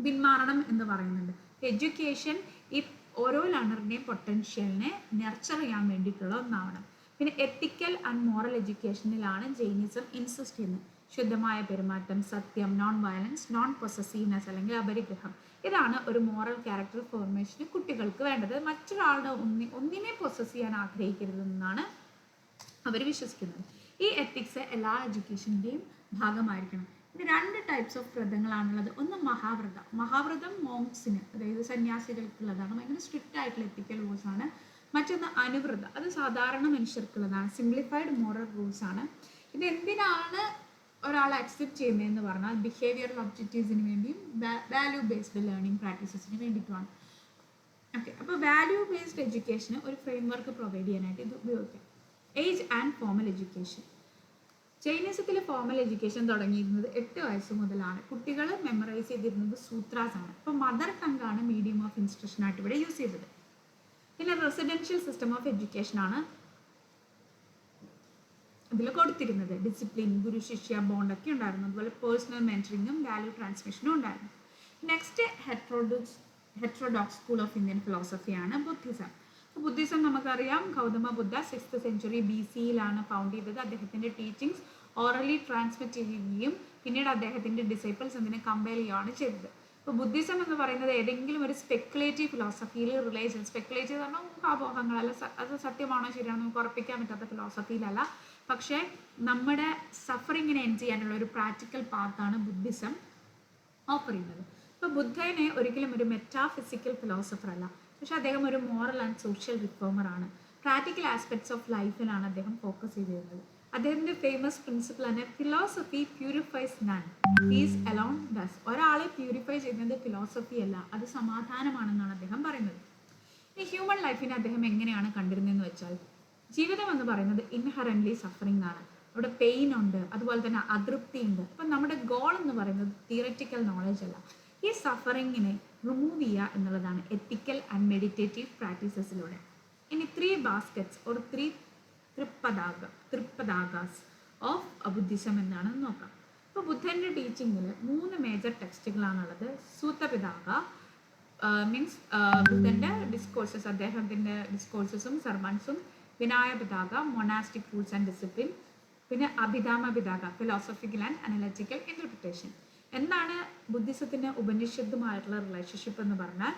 പിന്മാറണം എന്ന് പറയുന്നുണ്ട്. എഡ്യൂക്കേഷൻ ഈ ഓരോ ലേണറിൻ്റെയും പൊട്ടൻഷ്യലിനെ നർച്ചർ ചെയ്യാൻ വേണ്ടിയിട്ടുള്ള ഒന്നാവണം. പിന്നെ എത്തിക്കൽ ആൻഡ് മോറൽ എഡ്യൂക്കേഷനിലാണ് ജൈനിസം ഇൻസിസ്റ്റ് ചെയ്യുന്നത്. ശുദ്ധമായ പെരുമാറ്റം, സത്യം, നോൺ വയലൻസ്, നോൺ പൊസസീവ്നെസ് അല്ലെങ്കിൽ അപരിഗ്രഹം, ഇതാണ് ഒരു മോറൽ ക്യാരക്ടർ ഫോർമേഷന് കുട്ടികൾക്ക് വേണ്ടത്. മറ്റൊരാളുടെ ഒന്നിനെ പൊസസ് ചെയ്യാൻ ആഗ്രഹിക്കരുതെന്നാണ് അവർ വിശ്വസിക്കുന്നത്. ഈ എത്തിക്സ് എല്ലാ എഡ്യൂക്കേഷൻ്റെയും ഭാഗമായിരിക്കണം. പിന്നെ 2 ടൈപ്സ് ഓഫ് വ്രതങ്ങളാണുള്ളത്. ഒന്ന് മഹാവ്രതം മോങ്സിന്, അതായത് സന്യാസികൾക്കുള്ളതാണ്, ഭയങ്കര സ്ട്രിക്റ്റ് ആയിട്ടുള്ള എത്തിക്കൽ റൂൾസ് ആണ്. മറ്റൊന്ന് അനുവ്രത, അത് സാധാരണ മനുഷ്യർക്കുള്ളതാണ്, സിംപ്ലിഫൈഡ് മോറൽ റൂൾസ് ആണ്. ഇത് എന്തിനാണ് ഒരാൾ അക്സെപ്റ്റ് ചെയ്യുന്നതെന്ന് പറഞ്ഞാൽ ബിഹേവിയറൽ ഒബ്ജക്റ്റീവ്സിന് വേണ്ടിയും വാല്യൂ ബേസ്ഡ് ലേണിംഗ് പ്രാക്ടീസസിന് വേണ്ടിയിട്ടുമാണ്. ഓക്കെ, അപ്പോൾ വാല്യൂ ബേസ്ഡ് എഡ്യൂക്കേഷന് ഒരു ഫ്രെയിംവർക്ക് പ്രൊവൈഡ് ചെയ്യാനായിട്ട് ഇത് ഉപയോഗിക്കാം. Age and formal education. ചൈനീസത്തിൽ ഫോമൽ എഡ്യൂക്കേഷൻ തുടങ്ങിയിരുന്നത് 8 വയസ്സ് മുതലാണ്. കുട്ടികൾ മെമ്മറൈസ് ചെയ്തിരുന്നത് സൂത്രാസ് ആണ്. അപ്പോൾ മദർ ടങ് ആണ് മീഡിയം ഓഫ് ഇൻസ്ട്രക്ഷൻ ആയിട്ട് ഇവിടെ യൂസ് ചെയ്തത്. പിന്നെ റെസിഡൻഷ്യൽ സിസ്റ്റം ഓഫ് എഡ്യൂക്കേഷൻ ആണ് ഇതിൽ കൊടുത്തിരുന്നത്. ഡിസിപ്ലിൻ, ഗുരു ശിഷ്യ ബോണ്ടൊക്കെ ഉണ്ടായിരുന്നു. അതുപോലെ പേഴ്സണൽ മെൻറ്ററിങ്ങും വാല്യൂ ട്രാൻസ്മിഷനും ഉണ്ടായിരുന്നു. Next heterodox school of Indian ഫിലോസഫിയാണ് ബുദ്ധിസം. ബുദ്ധിസം നമുക്കറിയാം, ഗൗതമ ബുദ്ധ 6th century BC-യിലാണ് ഫൗണ്ട് ചെയ്തത്. അദ്ദേഹത്തിൻ്റെ ടീച്ചിങ്സ് ഓറലി ട്രാൻസ്മിറ്റ് ചെയ്യുകയും പിന്നീട് അദ്ദേഹത്തിൻ്റെ ഡിസൈപ്പിൾസ് അതിനെ കമ്പയർ ചെയ്യുകയാണ് ചെയ്തത്. ഇപ്പോൾ ബുദ്ധിസം എന്ന് പറയുന്നത് ഏതെങ്കിലും ഒരു സ്പെക്കുലേറ്റീവ് ഫിലോസഫിയിൽ സ്പെക്കുലേറ്റീവ് പറഞ്ഞാൽ ഊഹാപോഹങ്ങളല്ല, അത് സത്യമാണോ ശരിയാണോ നമുക്ക് ഉറപ്പിക്കാൻ പറ്റാത്ത ഫിലോസഫിയിലല്ല. പക്ഷേ നമ്മുടെ സഫറിങ്ങിനെ എൻഡ് ചെയ്യാനുള്ള ഒരു പ്രാക്ടിക്കൽ പാത്താണ് ബുദ്ധിസം ഓഫർ ചെയ്യുന്നത്. ഇപ്പോൾ ബുദ്ധനെ ഒരിക്കലും ഒരു മെറ്റാഫിസിക്കൽ ഫിലോസഫർ അല്ല, പക്ഷെ അദ്ദേഹം ഒരു മോറൽ ആൻഡ് സോഷ്യൽ റിഫോമർ ആണ്. പ്രാക്ടിക്കൽ ആസ്പെക്ട്സ് ഓഫ് ലൈഫിലാണ് അദ്ദേഹം ഫോക്കസ് ചെയ്തിരുന്നത്. അദ്ദേഹത്തിൻ്റെ ഫേമസ് പ്രിൻസിപ്പിൾ ആണ് philosophy purifies none, peace alone does. ഒരാളെ പ്യൂരിഫൈ ചെയ്യുന്നത് ഫിലോസഫി അല്ല, അത് സമാധാനമാണെന്നാണ് അദ്ദേഹം പറയുന്നത്. ഈ ഹ്യൂമൻ ലൈഫിനെ അദ്ദേഹം എങ്ങനെയാണ് കണ്ടിരുന്നതെന്ന് വെച്ചാൽ, ജീവിതം എന്ന് പറയുന്നത് ഇൻഹറൻ്റ്ലി സഫറിങ് ആണ്. അവിടെ പെയിൻ ഉണ്ട്, അതുപോലെ തന്നെ അതൃപ്തി ഉണ്ട്. അപ്പം നമ്മുടെ ഗോൾ എന്ന് പറയുന്നത് തിയററ്റിക്കൽ നോളജ് അല്ല, ഈ സഫറിങ്ങിനെ റിമൂവ് ചെയ്യുക എന്നുള്ളതാണ് എത്തിക്കൽ ആൻഡ് മെഡിറ്റേറ്റീവ് പ്രാക്ടീസസിലൂടെ. ഇനി 3 baskets or 3 തൃപ്പദാഗാസ് ഓഫ് ബുദ്ധിസം എന്താണെന്ന് നോക്കാം. ഇപ്പോൾ ബുദ്ധൻ്റെ ടീച്ചിങ്ങിൽ 3 മേജർ ടെക്സ്റ്റുകളാണുള്ളത്. സൂത്തപിതാഗ മീൻസ് ബുദ്ധൻ്റെ ഡിസ്കോഴ്സസ്, അദ്ദേഹത്തിൻ്റെ ഡിസ്കോഴ്സസും സർമൺസും. വിനായ പിതാഗ മൊണാസ്റ്റിക് റൂൾസ് ആൻഡ് ഡിസിപ്ലിൻ. പിന്നെ അഭിധാമ പിതാക, ഫിലോസഫിക്കൽ ആൻഡ് അനലറ്റിക്കൽ ഇന്റർപ്രിട്ടേഷൻ. എന്താണ് ബുദ്ധിസത്തിന് ഉപനിഷത്തുമായിട്ടുള്ള റിലേഷൻഷിപ്പ് എന്ന് പറഞ്ഞാൽ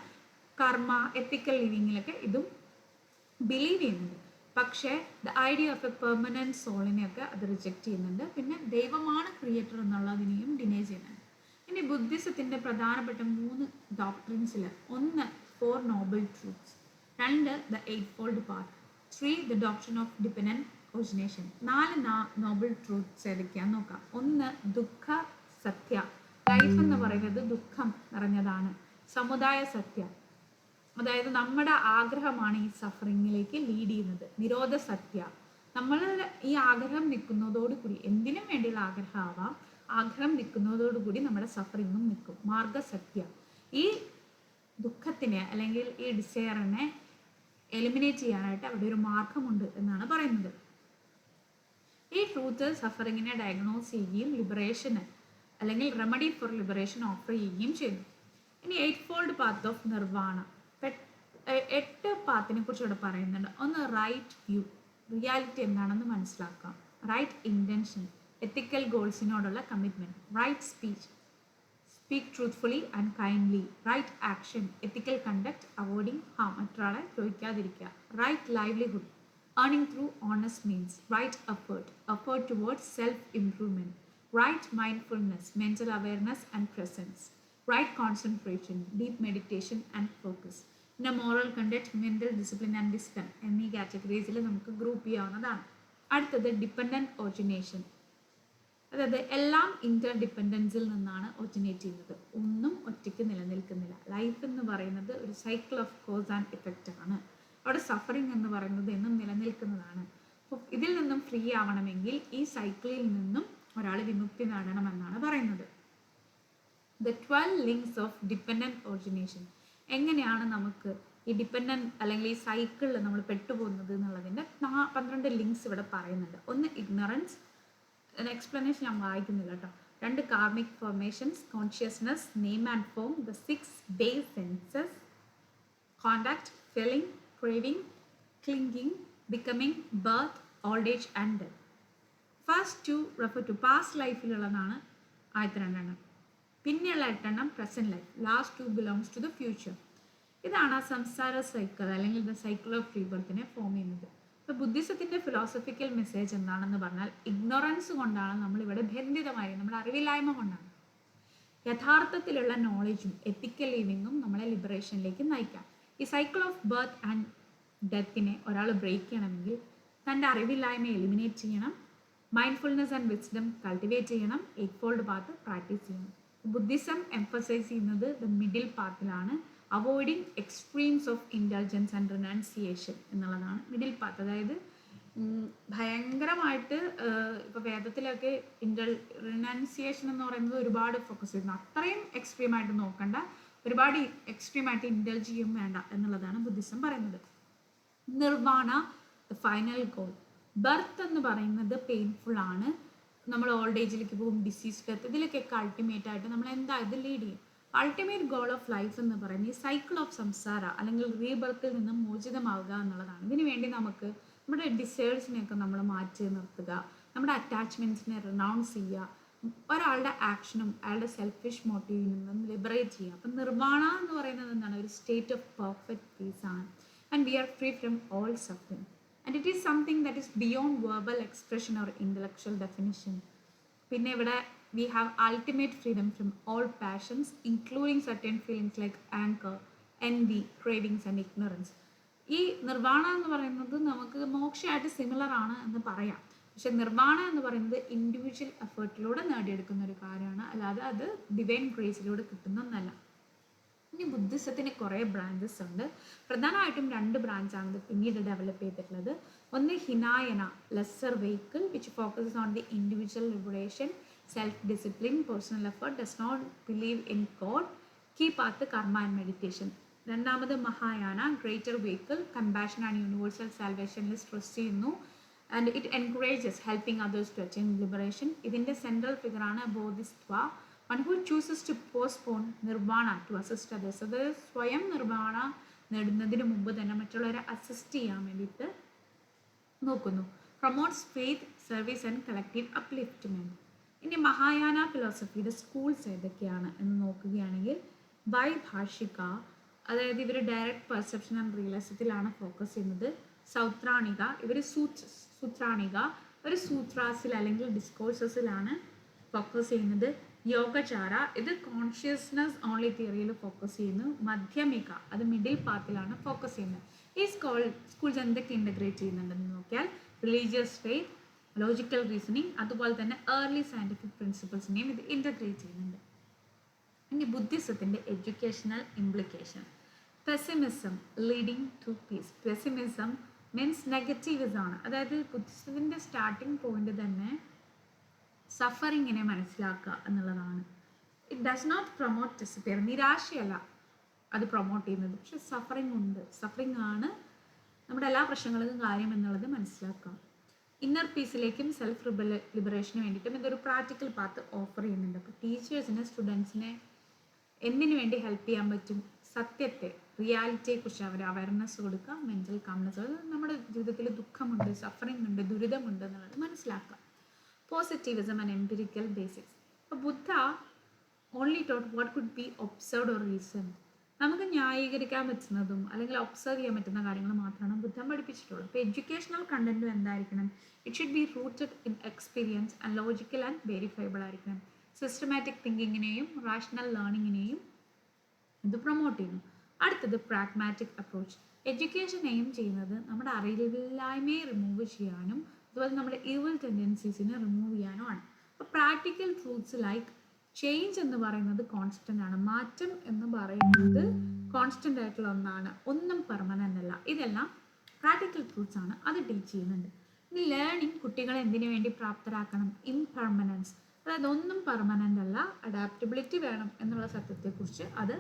കർമ്മ, എത്തിക്കൽ ലിവിങ്ങിലൊക്കെ ഇതും ബിലീവ് ചെയ്യുന്നുണ്ട്. പക്ഷേ the idea of a permanent സോളിനെയൊക്കെ അത് റിജക്റ്റ് ചെയ്യുന്നുണ്ട്. പിന്നെ ദൈവമാണ് ക്രിയേറ്റർ എന്നുള്ളതിനെയും ഡിനേ ചെയ്യുന്നുണ്ട്. ഇനി ബുദ്ധിസത്തിൻ്റെ പ്രധാനപ്പെട്ട 3 ഡോക്ട്രിൻസിൽ ഒന്ന് 4 noble truths, 2 the 8-fold path, 3 the doctrine of dependent origination. 4 noble truths ഏതൊക്കെയാന്ന് നോക്കാം. 1 ദുഃഖ സത്യ, ലൈഫ് എന്ന് പറയുന്നത് ദുഃഖം നിറഞ്ഞതാണ്. സമുദായ സത്യ, അതായത് നമ്മുടെ ആഗ്രഹമാണ് ഈ സഫറിങ്ങിലേക്ക് ലീഡ് ചെയ്യുന്നത്. നിരോധ സത്യ, നമ്മൾ ഈ ആഗ്രഹം നിൽക്കുന്നതോടുകൂടി, എന്തിനും വേണ്ടിയുള്ള ആഗ്രഹമാവാം, ആഗ്രഹം നിൽക്കുന്നതോടുകൂടി നമ്മുടെ സഫറിങ്ങും നിൽക്കും. മാർഗസത്യ, ഈ ദുഃഖത്തിനെ അല്ലെങ്കിൽ ഈ ഡിസയറിനെ എലിമിനേറ്റ് ചെയ്യാനായിട്ട് അവിടെ ഒരു മാർഗമുണ്ട് എന്നാണ് പറയുന്നത്. ഈ ട്രൂത്ത് സഫറിങ്ങിനെ ഡയഗ്നോസ് ചെയ്യുകയും ലിബറേഷന് അല്ലെങ്കിൽ റെമഡി ഫോർ ലിബറേഷൻ ഓഫർ ചെയ്യുകയും ചെയ്യുന്നു. ഇനി 8-fold പാത്ത് ഓഫ് നിർവാണ, 8 പാത്തിനെ കുറിച്ച് ഇവിടെ പറയുന്നുണ്ട്. ഒന്ന് റൈറ്റ് വ്യൂ, റിയാലിറ്റി എന്താണെന്ന് മനസ്സിലാക്കാം. റൈറ്റ് ഇൻറ്റൻഷൻ, എത്തിക്കൽ ഗോൾസിനോടുള്ള commitment. Right speech, speak truthfully and kindly. Right action, ethical conduct, avoiding harm, മറ്റൊരാളെ ദ്രോഹിക്കാതിരിക്കുക. Right livelihood, earning through honest means. Right effort, effort towards self improvement. Right mindfulness, mental awareness and presence. Right concentration, deep meditation and focus. പിന്നെ moral conduct, mental discipline and wisdom എന്നീ കാറ്റഗറീസിൽ നമുക്ക് group ചെയ്യാവുന്നതാണ്. അടുത്തത് dependent origination, അതായത് എല്ലാം ഇൻ്റർ ഡിപ്പെൻഡൻസിൽ നിന്നാണ് originate ചെയ്യുന്നത്. ഒന്നും ഒറ്റയ്ക്ക് നിലനിൽക്കുന്നില്ല. ലൈഫ് എന്ന് പറയുന്നത് ഒരു cycle of cause and effect ആണ്. അവിടെ സഫറിങ് എന്ന് പറയുന്നത് എന്നും നിലനിൽക്കുന്നതാണ്. അപ്പോൾ ഇതിൽ നിന്നും ഫ്രീ ആവണമെങ്കിൽ ഈ സൈക്കിളിൽ നിന്നും ഒരാൾ വിമുക്തി നേടണമെന്നാണ് പറയുന്നത്. The 12 links of dependent origination, എങ്ങനെയാണ് നമുക്ക് ഈ ഡിപ്പെൻഡൻറ്റ് അല്ലെങ്കിൽ ഈ സൈക്കിളിൽ നമ്മൾ പെട്ടുപോകുന്നത് എന്നുള്ളതിൻ്റെ 12 ലിങ്ക്സ് ഇവിടെ പറയുന്നുണ്ട്. ഒന്ന് ഇഗ്നറൻസ്, എക്സ്പ്ലനേഷൻ ഞാൻ വായിക്കുന്നില്ല കേട്ടോ. 2 karmic formations, consciousness, name and form, the 6 base senses, contact, feeling, craving, clinging, becoming, birth, old age and death. First 2 refer to past ലൈഫിലുള്ളതാണ് ആദ്യത്തെ 2 എണ്ണം. പിന്നെയുള്ള 8 എണ്ണം present life. Last 2 belongs to the future. ഇതാണ് ആ സംസാര സൈക്കിൾ അല്ലെങ്കിൽ the cycle of റീബർത്തിനെ form ചെയ്യുന്നത്. ഇപ്പോൾ ബുദ്ധിസത്തിൻ്റെ ഫിലോസഫിക്കൽ മെസ്സേജ് എന്താണെന്ന് പറഞ്ഞാൽ ഇഗ്നോറൻസ് കൊണ്ടാണ് നമ്മളിവിടെ ബന്ധിതമായി, നമ്മുടെ അറിവില്ലായ്മ കൊണ്ടാണ്. യഥാർത്ഥത്തിലുള്ള നോളജും എത്തിക്കൽ ലിവിങ്ങും നമ്മളെ ലിബറേഷനിലേക്ക് നയിക്കാം. ഈ സൈക്കിൾ ഓഫ് ബർത്ത് ആൻഡ് ഡെത്തിനെ ഒരാൾ ബ്രേക്ക് ചെയ്യണമെങ്കിൽ തൻ്റെ അറിവില്ലായ്മ എലിമിനേറ്റ് ചെയ്യണം, മൈൻഡ്ഫുൾനെസ് ആൻഡ് വിസ്ഡം കൾട്ടിവേറ്റ് ചെയ്യണം, 8-fold പാത്ത് പ്രാക്ടീസ് ചെയ്യണം. ബുദ്ധിസം എംഫസൈസ് ചെയ്യുന്നത് ദ മിഡിൽ പാത്തിലാണ്. Avoiding extremes of intelligence and renunciation എന്നുള്ളതാണ് മിഡിൽ പാത്ത്. അതായത് ഭയങ്കരമായിട്ട് ഇപ്പോൾ വേദത്തിലൊക്കെ റിനൗൺസിയേഷൻ എന്ന് പറയുന്നത് ഒരുപാട് ഫോക്കസ് ചെയ്യുന്നു. അത്രയും എക്സ്ട്രീമായിട്ട് നോക്കണ്ട, ഒരുപാട് എക്സ്ട്രീമായിട്ട് ഇൻ്റലിജ് ചെയ്യും വേണ്ട എന്നുള്ളതാണ് ബുദ്ധിസം പറയുന്നത്. Nirvana, the final goal. Birth എന്ന് പറയുന്നത് പെയിൻഫുൾ ആണ്. നമ്മൾ ഓൾഡ് ഏജിലേക്ക് പോകും, ഡിസീസ്, ഡെത്ത്, ഇതിലേക്കൊക്കെ അൾട്ടിമേറ്റ് ആയിട്ട് നമ്മൾ എന്താ ഇത് ലീഡ് ചെയ്യും. അൾട്ടിമേറ്റ് ഗോൾ ഓഫ് ലൈഫ് എന്ന് പറയുന്നത് ഈ സൈക്കിൾ ഓഫ് സംസാര അല്ലെങ്കിൽ റീബർത്തിൽ നിന്നും മോചിതമാവുക എന്നുള്ളതാണ്. ഇതിനു വേണ്ടി നമുക്ക് നമ്മുടെ ഡിസയേഴ്സിനെയൊക്കെ നമ്മൾ മാറ്റി നിർത്തുക, നമ്മുടെ അറ്റാച്ച്മെൻറ്റ്സിനെ റിനൗൺസ് ചെയ്യുക, ഒരാളുടെ ആക്ഷനും അയാളുടെ സെൽഫിഷ് മോട്ടീവിൽ നിന്നും ലിബറേറ്റ് ചെയ്യുക. അപ്പം നിർവാണ എന്ന് പറയുന്നത് എന്താണ്? ഒരു സ്റ്റേറ്റ് ഓഫ് പെർഫെക്റ്റ് പീസ് ആണ്. And we are free from all suffering. And it is something that is beyond verbal expression or intellectual definition. പിന്നെ ഇവിടെ we have ultimate freedom from all passions, including certain feelings like anger, envy, cravings and ignorance. ഈ നിർവാണ എന്ന് പറയുന്നത് നമുക്ക് മോക്ഷമായിട്ട് similar ആണ് എന്ന് പറയാം. പക്ഷെ നിർവാണ എന്ന് പറയുന്നത് ഇൻഡിവിജ്വൽ എഫേർട്ടിലൂടെ നേടിയെടുക്കുന്ന ഒരു കാര്യമാണ്, അല്ലാതെ അത് ഡിവൈൻ ഗ്രേസിലൂടെ കിട്ടുന്നതല്ല. ഇനി ബുദ്ധിസത്തിന് കുറേ ബ്രാഞ്ചസ് ഉണ്ട്. പ്രധാനമായിട്ടും 2 ബ്രാഞ്ചാണ് ഇത് പിന്നീട് ഡെവലപ്പ് ചെയ്തിട്ടുള്ളത്. ഒന്ന് Hinayana, lesser vehicle, which focuses on the individual liberation, self discipline, personal effort, does not believe in God, key path, karma and meditation. രണ്ടാമത് Mahayana, greater vehicle, compassion and universal സാൽവേഷനിൽ സ്ട്രെസ് ചെയ്യുന്നു. And it encourages helping others to achieve liberation. ഇതിൻ്റെ central ഫിഗറാണ് Bodhisattva, one who chooses to postpone nirvana to assist others. അത് സ്വയം നിർവാണ നേടുന്നതിന് മുമ്പ് തന്നെ മറ്റുള്ളവരെ അസിസ്റ്റ് ചെയ്യാൻ വേണ്ടിയിട്ട് നോക്കുന്നു. Promotes faith, service and collective upliftment. ഇനി മഹായാന ഫിലോസഫിയുടെ സ്കൂൾസ് ഏതൊക്കെയാണ് എന്ന് നോക്കുകയാണെങ്കിൽ വൈഭാഷിക, അതായത് ഇവർ ഡയറക്റ്റ് പെർസെപ്ഷൻ ആൻഡ് റിയലിസത്തിലാണ് ഫോക്കസ് ചെയ്യുന്നത്. സൗത്രാണിക, ഇവർ സൂത്രാണിക, ഒരു സൂത്രാസിൽ അല്ലെങ്കിൽ ഡിസ്കോഴ്സസിലാണ് ഫോക്കസ് ചെയ്യുന്നത്. യോഗചാര, ഇത് കോൺഷ്യസ്നസ് ഓൺലി തിയറിയിൽ ഫോക്കസ് ചെയ്യുന്നു. മധ്യമിക, അത് മിഡിൽ പാത്തിലാണ് ഫോക്കസ് ചെയ്യുന്നത്. ഈ സ്കൂൾസ് എന്തൊക്കെ ഇൻ്റഗ്രേറ്റ് ചെയ്യുന്നുണ്ടെന്ന് നോക്കിയാൽ റിലീജിയസ് ഫെയ്ത്ത്, ലോജിക്കൽ റീസണിങ്, അതുപോലെ തന്നെ ഏർലി സയൻറ്റിഫിക് പ്രിൻസിപ്പിൾസിനെയും ഇത് ഇൻ്റഗ്രേറ്റ് ചെയ്യുന്നുണ്ട്. ഇനി ബുദ്ധിസത്തിൻ്റെ educational implication. Pessimism leading to peace. Pessimism means negativism ആണ്. അതായത് ബുദ്ധിസത്തിൻ്റെ സ്റ്റാർട്ടിങ് പോയിന്റ് തന്നെ സഫറിങ്ങിനെ മനസ്സിലാക്കുക എന്നുള്ളതാണ്. It does not promote despair. നിരാശയല്ല അത് പ്രൊമോട്ട് ചെയ്യുന്നത്, പക്ഷെ സഫറിങ് ഉണ്ട്. സഫറിങ് ആണ് നമ്മുടെ എല്ലാ പ്രശ്നങ്ങൾക്കും കാര്യം എന്നുള്ളത് മനസ്സിലാക്കുക. ഇന്നർ പീസിലേക്കും സെൽഫ് ലിബറേഷന് വേണ്ടിയിട്ടും ഇതൊരു പ്രാക്ടിക്കൽ പാത്ത് ഓഫർ ചെയ്യുന്നുണ്ട്. അപ്പോൾ ടീച്ചേഴ്സിന് സ്റ്റുഡൻസിനെ എന്തിനു വേണ്ടി ഹെൽപ്പ് ചെയ്യാൻ പറ്റും? സത്യത്തെ, റിയാലിറ്റിയെക്കുറിച്ച് അവർ അവയർനെസ് കൊടുക്കുക, മെൻ്റൽ കാംനെസ്. അത് നമ്മുടെ ജീവിതത്തിൽ ദുഃഖമുണ്ട്, സഫറിങ് ഉണ്ട്, ദുരിതമുണ്ട് എന്നുള്ളത് മനസ്സിലാക്കുക. Positivism and empirical basics. അപ്പോൾ Buddha only taught what could be observed or reason. നമുക്ക് ന്യായീകരിക്കാൻ പറ്റുന്നതും അല്ലെങ്കിൽ ഒബ്സർവ് ചെയ്യാൻ പറ്റുന്ന കാര്യങ്ങൾ മാത്രമാണ് ബുദ്ധൻ പഠിപ്പിച്ചിട്ടുള്ളത്. അപ്പോൾ എഡ്യൂക്കേഷണൽ കണ്ടന്റും എന്തായിരിക്കണം? It should be rooted in experience and logical and verifiable ആയിരിക്കണം. സിസ്റ്റമാറ്റിക് തിങ്കിങ്ങിനെയും റാഷണൽ ലേണിങ്ങിനെയും ഇത് പ്രൊമോട്ട് ചെയ്യുന്നു. അടുത്തത് പ്രാഗ്മാറ്റിക് അപ്രോച്ച്. എഡ്യൂക്കേഷൻ എയിം ചെയ്യുന്നത് നമ്മുടെ അറിവില്ലായ്മയെ റിമൂവ് ചെയ്യാനും അതുപോലെ നമ്മുടെ ഈവൽ ടെൻഡൻസീസിനെ റിമൂവ് ചെയ്യാനുമാണ്. അപ്പോൾ പ്രാക്ടിക്കൽ ട്രൂത്ത്സ് ലൈക്ക് ചേഞ്ച് എന്ന് പറയുന്നത് കോൺസ്റ്റൻ്റ് ആണ്, മാറ്റം എന്ന് പറയുന്നത് കോൺസ്റ്റൻ്റ് ആയിട്ടുള്ള ഒന്നാണ്, ഒന്നും പെർമനൻ്റ് അല്ല. ഇതെല്ലാം പ്രാക്ടിക്കൽ ട്രൂത്ത്സ് ആണ്, അത് ടീച്ച് ചെയ്യുന്നുണ്ട്. ഇനി ലേണിംഗ് കുട്ടികളെ എന്തിനു വേണ്ടി പ്രാപ്തരാക്കണം? ഇംപെർമനൻസ്, അതായത് ഒന്നും പെർമനൻ്റ് അല്ല, അഡാപ്റ്റബിലിറ്റി വേണം എന്നുള്ള സത്യത്തെക്കുറിച്ച് അത്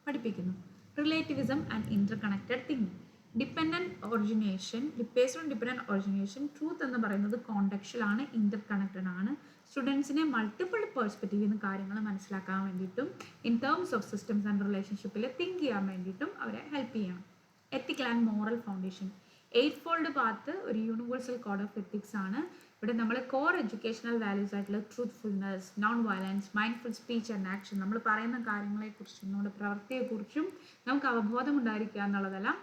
പഠിപ്പിക്കുന്നു. Relativism and inter connected thinking. Dependent origination, based on dependent origination. Truth എന്ന് പറയുന്നത് കോണ്ടക്ച്വൽ ആണ്, ഇൻ്റർ കണക്റ്റഡ് ആണ്. സ്റ്റുഡൻസിനെ മൾട്ടിപ്പിൾ പേഴ്സ്പെക്റ്റീവിൽ നിന്ന് കാര്യങ്ങൾ മനസ്സിലാക്കാൻ വേണ്ടിയിട്ടും in terms of systems and റിലേഷൻഷിപ്പിൽ തിങ്ക് ചെയ്യാൻ വേണ്ടിയിട്ടും അവരെ ഹെൽപ്പ് ചെയ്യണം. എത്തിക്കൽ and moral foundation. 8 fold path ഒരു യൂണിവേഴ്സൽ കോഡ് ഓഫ് എത്തിക്സ് ആണ്. ഇവിടെ നമ്മൾ കോർ എഡ്യൂക്കേഷണൽ വാല്യൂസ് ആയിട്ടുള്ള truthfulness, non violence, mindful speech and action, നമ്മൾ പറയുന്ന കാര്യങ്ങളെക്കുറിച്ചും നമ്മുടെ പ്രവൃത്തിയെക്കുറിച്ചും നമുക്ക് അവബോധം ഉണ്ടായിരിക്കുക എന്നുള്ളതെല്ലാം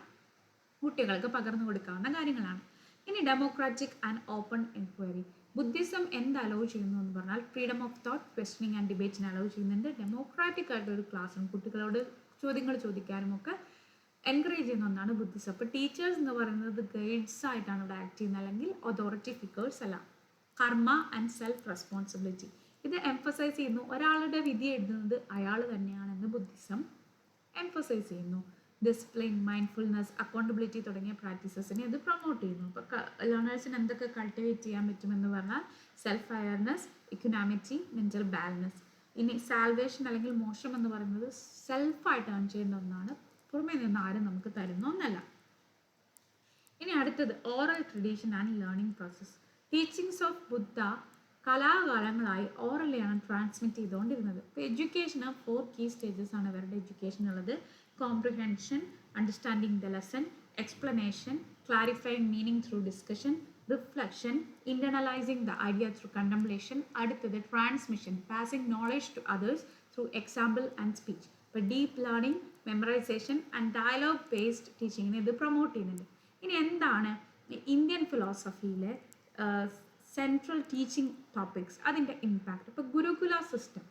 കുട്ടികൾക്ക് പകർന്നു കൊടുക്കാവുന്ന കാര്യങ്ങളാണ്. ഇനി democratic and open enquiry. Buddhism എന്ത് അലോ ചെയ്യുന്നു എന്ന് പറഞ്ഞാൽ freedom of thought, questioning and ഡിബേറ്റിന് അലോ ചെയ്യുന്നുണ്ട്. ഡെമോക്രാറ്റിക് ആയിട്ടൊരു ക്ലാസ്സും കുട്ടികളോട് ചോദ്യങ്ങൾ ചോദിക്കാനും ഒക്കെ എൻകറേജ് ചെയ്യുന്ന ഒന്നാണ് ബുദ്ധിസം. അപ്പോൾ ടീച്ചേഴ്സ് എന്ന് പറയുന്നത് ഗൈഡ്സ് ആയിട്ടാണ് ഇവിടെ ആക്ട് ചെയ്യുന്നത്, അല്ലെങ്കിൽ അതോറിറ്റി ഫിഗേഴ്സ് അല്ല. കർമ്മ ആൻഡ് സെൽഫ് റെസ്പോൺസിബിലിറ്റി, ഇത് എംഫസൈസ് ചെയ്യുന്നു. ഒരാളുടെ വിധി എഴുതുന്നത് അയാൾ തന്നെയാണെന്ന് ബുദ്ധിസം എംഫസൈസ് ചെയ്യുന്നു. ഡിസിപ്ലിൻ, മൈൻഡ്ഫുൾനെസ്, അക്കൗണ്ടബിലിറ്റി തുടങ്ങിയ പ്രാക്ടീസസിനെ ഇത് പ്രൊമോട്ട് ചെയ്യുന്നു. അപ്പോൾ ലേണേഴ്സിന് എന്തൊക്കെ കൾട്ടിവേറ്റ് ചെയ്യാൻ പറ്റുമെന്ന് പറഞ്ഞാൽ സെൽഫ് അവയർനെസ്, ഇക്വിനാമിറ്റി, മെൻ്റൽ ബാലൻസ്. ഇനി സാൽവേഷൻ അല്ലെങ്കിൽ മോശം എന്ന് പറയുന്നത് സെൽഫായിട്ട് ഏൺ ചെയ്യുന്ന ഒന്നാണ്, പുറമേ നിന്ന് ആരും നമുക്ക് തരുന്ന ഒന്നല്ല. ഇനി അടുത്തത് oral tradition and learning process. Teachings of Buddha കലാകാലങ്ങളായി ഓറലിയാണ് ട്രാൻസ്മിറ്റ് ചെയ്തുകൊണ്ടിരുന്നത്. ഇപ്പോൾ എഡ്യൂക്കേഷന് 4 കീ സ്റ്റേജസ് ആണ് ഇവരുടെ എഡ്യൂക്കേഷൻ ഉള്ളത്. Comprehension, understanding the lesson, explanation, clarifying meaning through discussion, reflection, internalising the idea through contemplation. അടുത്തത് transmission, passing knowledge to others through example and speech. ഇപ്പോൾ deep learning, memorisation and dialogue based ടീച്ചിങ്ങിനെ ഇത് promote ചെയ്യുന്നുണ്ട്. ഇനി എന്താണ് Indian ഫിലോസഫിയിലെ central teaching topics, അതിൻ്റെ impact? ഇപ്പോൾ ഗുരുകുല സിസ്റ്റം.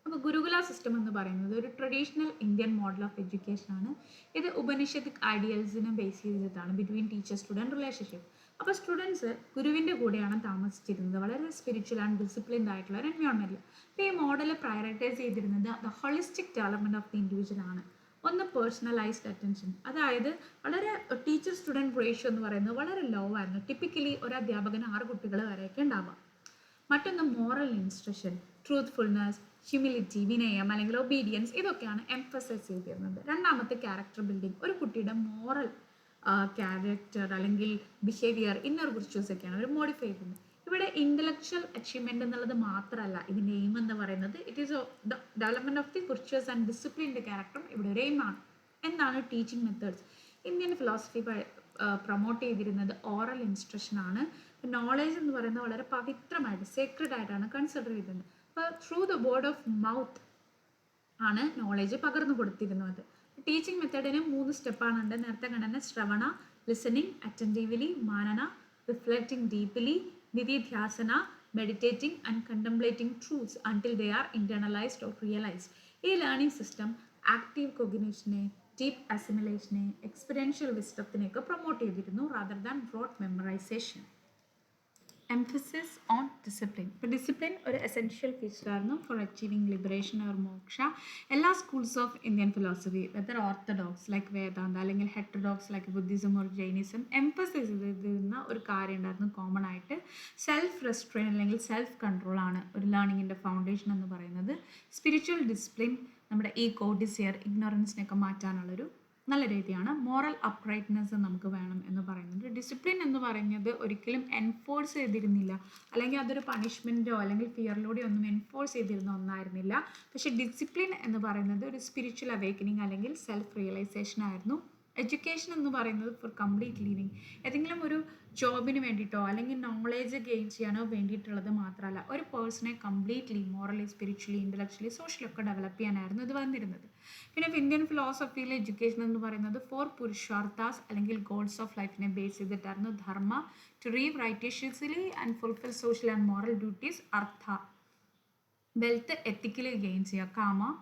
അപ്പോൾ ഗുരുകുല സിസ്റ്റം എന്ന് പറയുന്നത് ഒരു traditional Indian model of education ആണ്. ഇത് ഉപനിഷത്തിക് ഐഡിയൽസിനെ ബേസ് ചെയ്തിട്ടാണ് ബിറ്റ്വീൻ ടീച്ചർ സ്റ്റുഡൻറ് റിലേഷൻഷിപ്പ്. അപ്പോൾ സ്റ്റുഡൻസ് ഗുരുവിൻ്റെ കൂടെയാണ് താമസിച്ചിരുന്നത്, വളരെ സ്പിരിച്വൽ ആൻഡ് ഡിസിപ്ലിൻഡ് ആയിട്ടുള്ള ഒരു എൻവയോൺമെൻറ്റിൽ. അപ്പോൾ ഈ മോഡൽ പ്രയോറിറ്റൈസ് ചെയ്തിരുന്നത് the holistic development of the individual ആണ്. ഒന്ന് പേഴ്സണലൈസ്ഡ് അറ്റൻഷൻ, അതായത് വളരെ ടീച്ചർ സ്റ്റുഡൻറ് റേഷ്യോ എന്ന് പറയുന്നത് വളരെ ലോ ആയിരുന്നു. ടിപ്പിക്കലി ഒരു അധ്യാപകന് 6 കുട്ടികൾ വരെയൊക്കെ ഉണ്ടാവാം. മറ്റൊന്ന് മോറൽ ഇൻസ്ട്രക്ഷൻ, ട്രൂത്ത്ഫുൾനെസ്, ഹ്യൂമിലിറ്റി, വിനയം അല്ലെങ്കിൽ ഒബീഡിയൻസ്, ഇതൊക്കെയാണ് എംഫസൈസ് ചെയ്തിരുന്നത്. രണ്ടാമത്തെ ക്യാരക്ടർ ബിൽഡിംഗ്, ഒരു കുട്ടിയുടെ മോറൽ ക്യാരക്ടർ അല്ലെങ്കിൽ ബിഹേവിയർ, ഇന്നർ വിർച്വസ് ഒക്കെയാണ് അവർ മോഡിഫൈ ചെയ്യുന്നത്. ഇവിടെ ഇന്റലക്ച്വൽ അച്ചീവ്മെന്റ് എന്നുള്ളത് മാത്രമല്ല ഇതിൻ്റെ എയിം എന്ന് പറയുന്നത്. It is development of the virtuous and disciplined ക്യാരക്ടറും ഇവിടെ ഒരു എയിമാണ്. എന്താണ് teaching methods? Indian philosophy promote ചെയ്തിരുന്നത് ഓറൽ ഇൻസ്ട്രക്ഷനാണ്. നോളേജ് എന്ന് പറയുന്നത് വളരെ പവിത്രമായിട്ട് സേക്രഡ് ആയിട്ടാണ് കൺസിഡർ ചെയ്തിരുന്നത്. അപ്പോൾ through the word of mouth ആണ് നോളേജ് പകർന്നു കൊടുത്തിരുന്നത്. ടീച്ചിങ് മെത്തേഡിന് 3 സ്റ്റെപ്പാണ് ഉണ്ട്. നേരത്തെ കണ്ടത് shravana, listening attentively, manana reflecting deeply, nididhyasana meditating and contemplating truths until they are internalised or realised. ഈ ലേണിംഗ് സിസ്റ്റം ആക്റ്റീവ് കൊഗ്നിഷനെ, ഡീപ്പ് അസിമിലേഷനെ, എക്സ്പീരിയൻഷ്യൽ വിസ്ഡത്തിനെയൊക്കെ പ്രൊമോട്ട് ചെയ്തിരുന്നു rather than broad memorisation. Emphasis on discipline. ഇപ്പോൾ ഡിസിപ്ലിൻ ഒരു എസെൻഷ്യൽ ഫീച്ചറായിരുന്നു for achieving liberation or moksha. എല്ലാ schools of Indian philosophy, whether orthodox like Vedanta അല്ലെങ്കിൽ heterodox like Buddhism or Jainism, emphasis ചെയ്തിരുന്ന ഒരു കാര്യം ഉണ്ടായിരുന്നു കോമൺ ആയിട്ട്. സെൽഫ് റെസ്ട്രെയിൻ അല്ലെങ്കിൽ സെൽഫ് കൺട്രോൾ ആണ് ഒരു ലേണിങ്ങിൻ്റെ ഫൗണ്ടേഷൻ എന്ന് പറയുന്നത്. സ്പിരിച്വൽ ഡിസിപ്ലിൻ നമ്മുടെ ഈഗോ, ഡിസയർ, ഇഗ്നോറൻസിനെയൊക്കെ മാറ്റാനുള്ളൊരു നല്ല രീതിയാണ്. മോറൽ അപ്രൈറ്റ്നെസ് നമുക്ക് വേണം എന്ന് പറയുന്നുണ്ട്. ഡിസിപ്ലിൻ എന്ന് പറയുന്നത് ഒരിക്കലും എൻഫോഴ്സ് ചെയ്തിരുന്നില്ല, അല്ലെങ്കിൽ അതൊരു പണിഷ്മെൻറ്റോ അല്ലെങ്കിൽ ഫിയറിലൂടെയോ ഒന്നും എൻഫോഴ്സ് ചെയ്തിരുന്ന ഒന്നായിരുന്നില്ല. പക്ഷേ ഡിസിപ്ലിൻ എന്ന് പറയുന്നത് ഒരു സ്പിരിച്വൽ അവേക്കനിങ് അല്ലെങ്കിൽ സെൽഫ് റിയലൈസേഷൻ ആയിരുന്നു. എഡ്യൂക്കേഷൻ എന്ന് പറയുന്നത് ഫോർ കംപ്ലീറ്റ് ലിവിങ്, ഏതെങ്കിലും ഒരു ജോബിന് വേണ്ടിയിട്ടോ അല്ലെങ്കിൽ നോളേജ് ഗെയിൻ ചെയ്യാനോ വേണ്ടിയിട്ടുള്ളത് മാത്രമല്ല, ഒരു പേഴ്സണെ കംപ്ലീറ്റ്ലി മോറലി, സ്പിരിച്വലി, ഇൻ്റലക്ച്വലി, സോഷ്യലൊക്കെ ഡെവലപ്പ് ചെയ്യാനായിരുന്നു ഇത് വന്നിരുന്നത്. പിന്നെ ഇന്ത്യൻ ഫിലോസഫിയിലെ എഡ്യൂക്കേഷൻ എന്ന് പറയുന്നത് 4 പുരുഷാർത്ഥാസ് അല്ലെങ്കിൽ ഗോൾസ് ഓഫ് ലൈഫിനെ ബേസ് ചെയ്തിട്ടായിരുന്നു. Dharma, to live righteously and fulfil social and moral duties. Artha, wealth ethically gain ചെയ്യുക. Kama,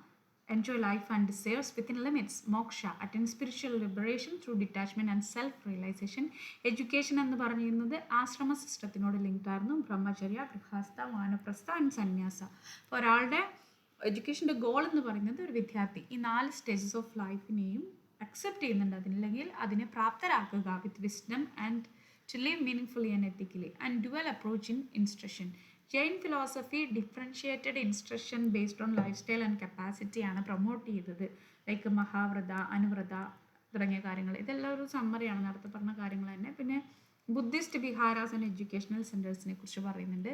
enjoy life and desires within limits. Moksha, attain spiritual liberation through detachment and self-realization. Education എന്ന് പറയുന്നത് ആശ്രമ സിസ്റ്റത്തിനോട് linked ആയിരുന്നു. ബ്രഹ്മചര്യ, ഗൃഹസ്ഥ, വാനപ്രസ്ഥ and സന്യാസ. അപ്പോൾ ഒരാളുടെ എഡ്യൂക്കേഷൻ്റെ ഗോൾ എന്ന് പറയുന്നത് ഒരു വിദ്യാർത്ഥി ഈ 4 സ്റ്റേജസ് ഓഫ് ലൈഫിനെയും അക്സെപ്റ്റ് ചെയ്യുന്നുണ്ട്, അതില്ലെങ്കിൽ അതിനെ പ്രാപ്തരാക്കുക with wisdom and to live meaningfully and ethically and dual approach in instruction. Jain philosophy differentiated instruction based on lifestyle and കപ്പാസിറ്റിയാണ് പ്രൊമോട്ട് ചെയ്തത്. ലൈക്ക് മഹാവ്രത, അനുവ്രത തുടങ്ങിയ കാര്യങ്ങൾ. ഇതെല്ലാം ഒരു സമ്മറിയാണ്, നേരത്തെ പറഞ്ഞ കാര്യങ്ങൾ തന്നെ. പിന്നെ ബുദ്ധിസ്റ്റ് ബിഹാരാസ് ആൻഡ് എഡ്യൂക്കേഷണൽ സെൻറ്റേഴ്സിനെ കുറിച്ച് പറയുന്നുണ്ട്.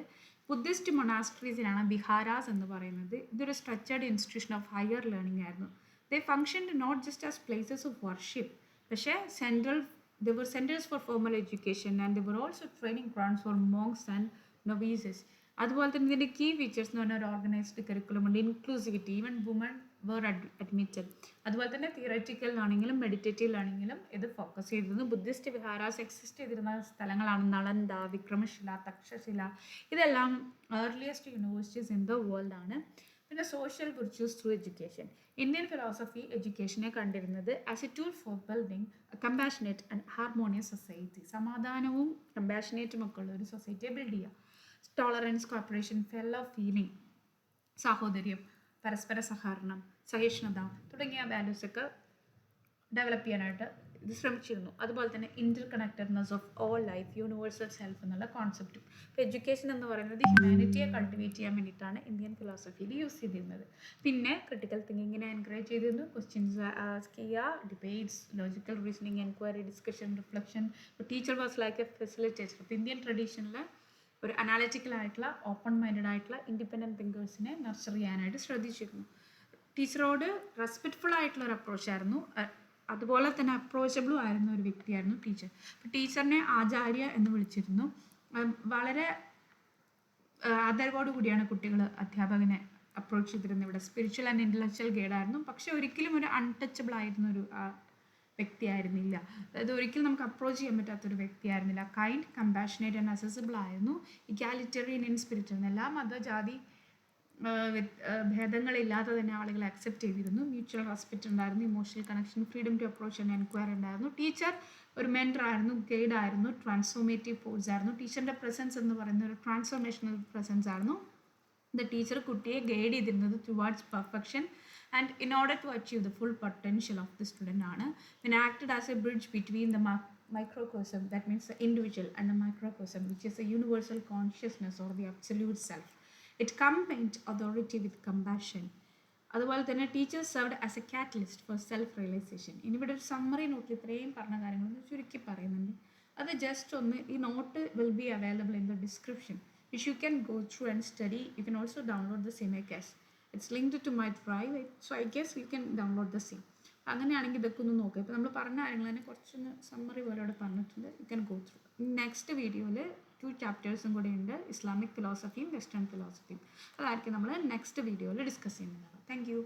ബുദ്ധിസ്റ്റ് മൊണാസ്ട്രീസിനാണ് ബിഹാരാസ് എന്ന് പറയുന്നത്. ഇതൊരു structured institution of higher learning ആയിരുന്നു. They functioned not just as places of worship, പക്ഷേ they were centers for formal education and they were also training grounds for monks and novices. അതുപോലെ തന്നെ ഇതിൻ്റെ കീ ഫീച്ചേഴ്സ് എന്ന് പറഞ്ഞാൽ ഒരു organized curriculum ഉണ്ട്, inclusivity, even woman were admitted. അതുപോലെ തന്നെ തിയററ്റിക്കൽ ലേണിങ്ങിലും മെഡിറ്റേറ്റീവ് ലേണിങ്ങിലും ഇത് ഫോക്കസ് ചെയ്തിരുന്നു. ബുദ്ധിസ്റ്റ് വിഹാരാസ് എക്സിസ്റ്റ് ചെയ്തിരുന്ന സ്ഥലങ്ങളാണ് നളന്ദ, വിക്രമശില, തക്ഷശില. ഇതെല്ലാം earliest universities in the world ആണ്. പിന്നെ social virtues through education. Indian philosophy എഡ്യൂക്കേഷനെ കണ്ടിരുന്നത് as a tool for building compassionate and harmonious society. സമാധാനവും കമ്പാഷനേറ്റും ഒക്കെ ഉള്ള ഒരു സൊസൈറ്റിയെ ബിൽഡ് ചെയ്യുക. ടോളറൻസ്, കോപ്പറേഷൻ, ഫെല്ലോ ഫീലിംഗ്, സാഹോദര്യം, പരസ്പര സഹകരണം, സഹിഷ്ണുത തുടങ്ങിയ വാല്യൂസൊക്കെ ഡെവലപ്പ് ചെയ്യാനായിട്ട് ഇത് ശ്രമിച്ചിരുന്നു. അതുപോലെ തന്നെ interconnectedness of all life, universal self എന്നുള്ള കോൺസെപ്റ്റും. ഇപ്പോൾ എഡ്യൂക്കേഷൻ എന്ന് പറയുന്നത് ഹ്യൂമാനിറ്റിയെ കൾട്ടിവേറ്റ് ചെയ്യാൻ വേണ്ടിയിട്ടാണ് ഇന്ത്യൻ ഫിലോസഫിയിൽ യൂസ് ചെയ്തിരുന്നത്. പിന്നെ ക്രിട്ടിക്കൽ തിങ്കിങ്ങിനെ എൻകറേജ് ചെയ്തിരുന്നു. ക്വസ്റ്റ്യൻസ് ആസ്ക് ചെയ്യുക, debates, logical reasoning, enquiry, discussion, reflection. Teacher was like A facilitator. ഇപ്പോൾ ഇന്ത്യൻ ട്രഡീഷനിൽ ഒരു അനാലിറ്റിക്കൽ ആയിട്ടുള്ള, ഓപ്പൺ മൈൻഡഡ് ആയിട്ടുള്ള ഇൻഡിപെൻഡൻറ്റ് തിങ്കേഴ്സിനെ നർച്ചർ ചെയ്യാനായിട്ട് ശ്രദ്ധിച്ചിരുന്നു. ടീച്ചറോട് റെസ്പെക്റ്റ്ഫുൾ ആയിട്ടുള്ള ഒരു അപ്രോച്ചായിരുന്നു, അതുപോലെ തന്നെ അപ്രോച്ചബിളും ആയിരുന്ന ഒരു വ്യക്തിയായിരുന്നു ടീച്ചർ. അപ്പോൾ ടീച്ചറിനെ ആചാര്യ എന്ന് വിളിച്ചിരുന്നു. വളരെ ആദരവോടു കൂടിയാണ് കുട്ടികൾ അധ്യാപകനെ അപ്രോച്ച് ചെയ്തിരുന്നത്. ഇവിടെ സ്പിരിച്വൽ ആൻഡ് ഇൻ്റലക്ച്വൽ ഗൈഡായിരുന്നു, പക്ഷെ ഒരിക്കലും ഒരു അൺടച്ചബിൾ ആയിരുന്ന ഒരു വ്യക്തിയായിരുന്നില്ല. അതായത് ഒരിക്കലും നമുക്ക് അപ്രോച്ച് ചെയ്യാൻ പറ്റാത്തൊരു വ്യക്തിയായിരുന്നില്ല. കൈൻഡ്, കമ്പാഷനേറ്റ് ആൻഡ് അസസിബിൾ ആയിരുന്നു. ഇക്വാലിറ്റേറിയൻ ഇൻ സ്പിരിറ്റ്, എല്ലാ മതജാതി ഭേദങ്ങളില്ലാതെ തന്നെ ആളുകളെ അക്സെപ്റ്റ് ചെയ്തിരുന്നു. മ്യൂച്വൽ റെസ്പെക്റ്റ് ഉണ്ടായിരുന്നു, emotional connection, freedom to approach and enquiry ഉണ്ടായിരുന്നു. ടീച്ചർ ഒരു മെൻറ്റർ ആയിരുന്നു, ഗൈഡ് ആയിരുന്നു, ട്രാൻസ്ഫോർമേറ്റീവ് ഫോഴ്സ് ആയിരുന്നു. ടീച്ചറിൻ്റെ പ്രസൻസ് എന്ന് പറയുന്ന ഒരു ട്രാൻസ്ഫോർമേഷണൽ പ്രസൻസ് ആയിരുന്നു. ദ ടീച്ചർ കുട്ടിയെ ഗൈഡ് ചെയ്തിരുന്നത് towards perfection and in order to achieve the full potential of the student ആണ്. When acted as a bridge between the microcosm, that means the individual, and the macrocosm, which is the universal consciousness or the absolute self. It combined authority with compassion. അതുപോലെ തന്നെ teachers served as a catalyst for self realisation. ഇനിവിടെ ഒരു summary നോട്ടിൽ ഇത്രയും പറഞ്ഞ കാര്യങ്ങളൊന്ന് ചുരുക്കി പറയുന്നുണ്ട്. അത് ജസ്റ്റ് ഒന്ന്, ഈ note will be available in the description, which you can go through and study. You can also download the same, I guess. It's linked to my drive, so I guess you can download the same. അങ്ങനെയാണെങ്കിൽ ഇതൊക്കെ ഒന്ന് നോക്കുക. ഇപ്പോൾ നമ്മൾ പറഞ്ഞ കാര്യങ്ങൾ തന്നെ കുറച്ചൊന്ന് സമ്മറി പോലെ അവിടെ പറഞ്ഞിട്ടുണ്ട്. You can go through. Next വീഡിയോയിൽ 2 ചാപ്റ്റേഴ്സും കൂടെ ഉണ്ട്, ഇസ്ലാമിക് ഫിലോസഫിയും വെസ്റ്റേൺ ഫിലോസഫിയും. അതായിരിക്കും നമ്മൾ നെക്സ്റ്റ് വീഡിയോയിൽ ഡിസ്കസ് ചെയ്യുന്നത്. Thank you.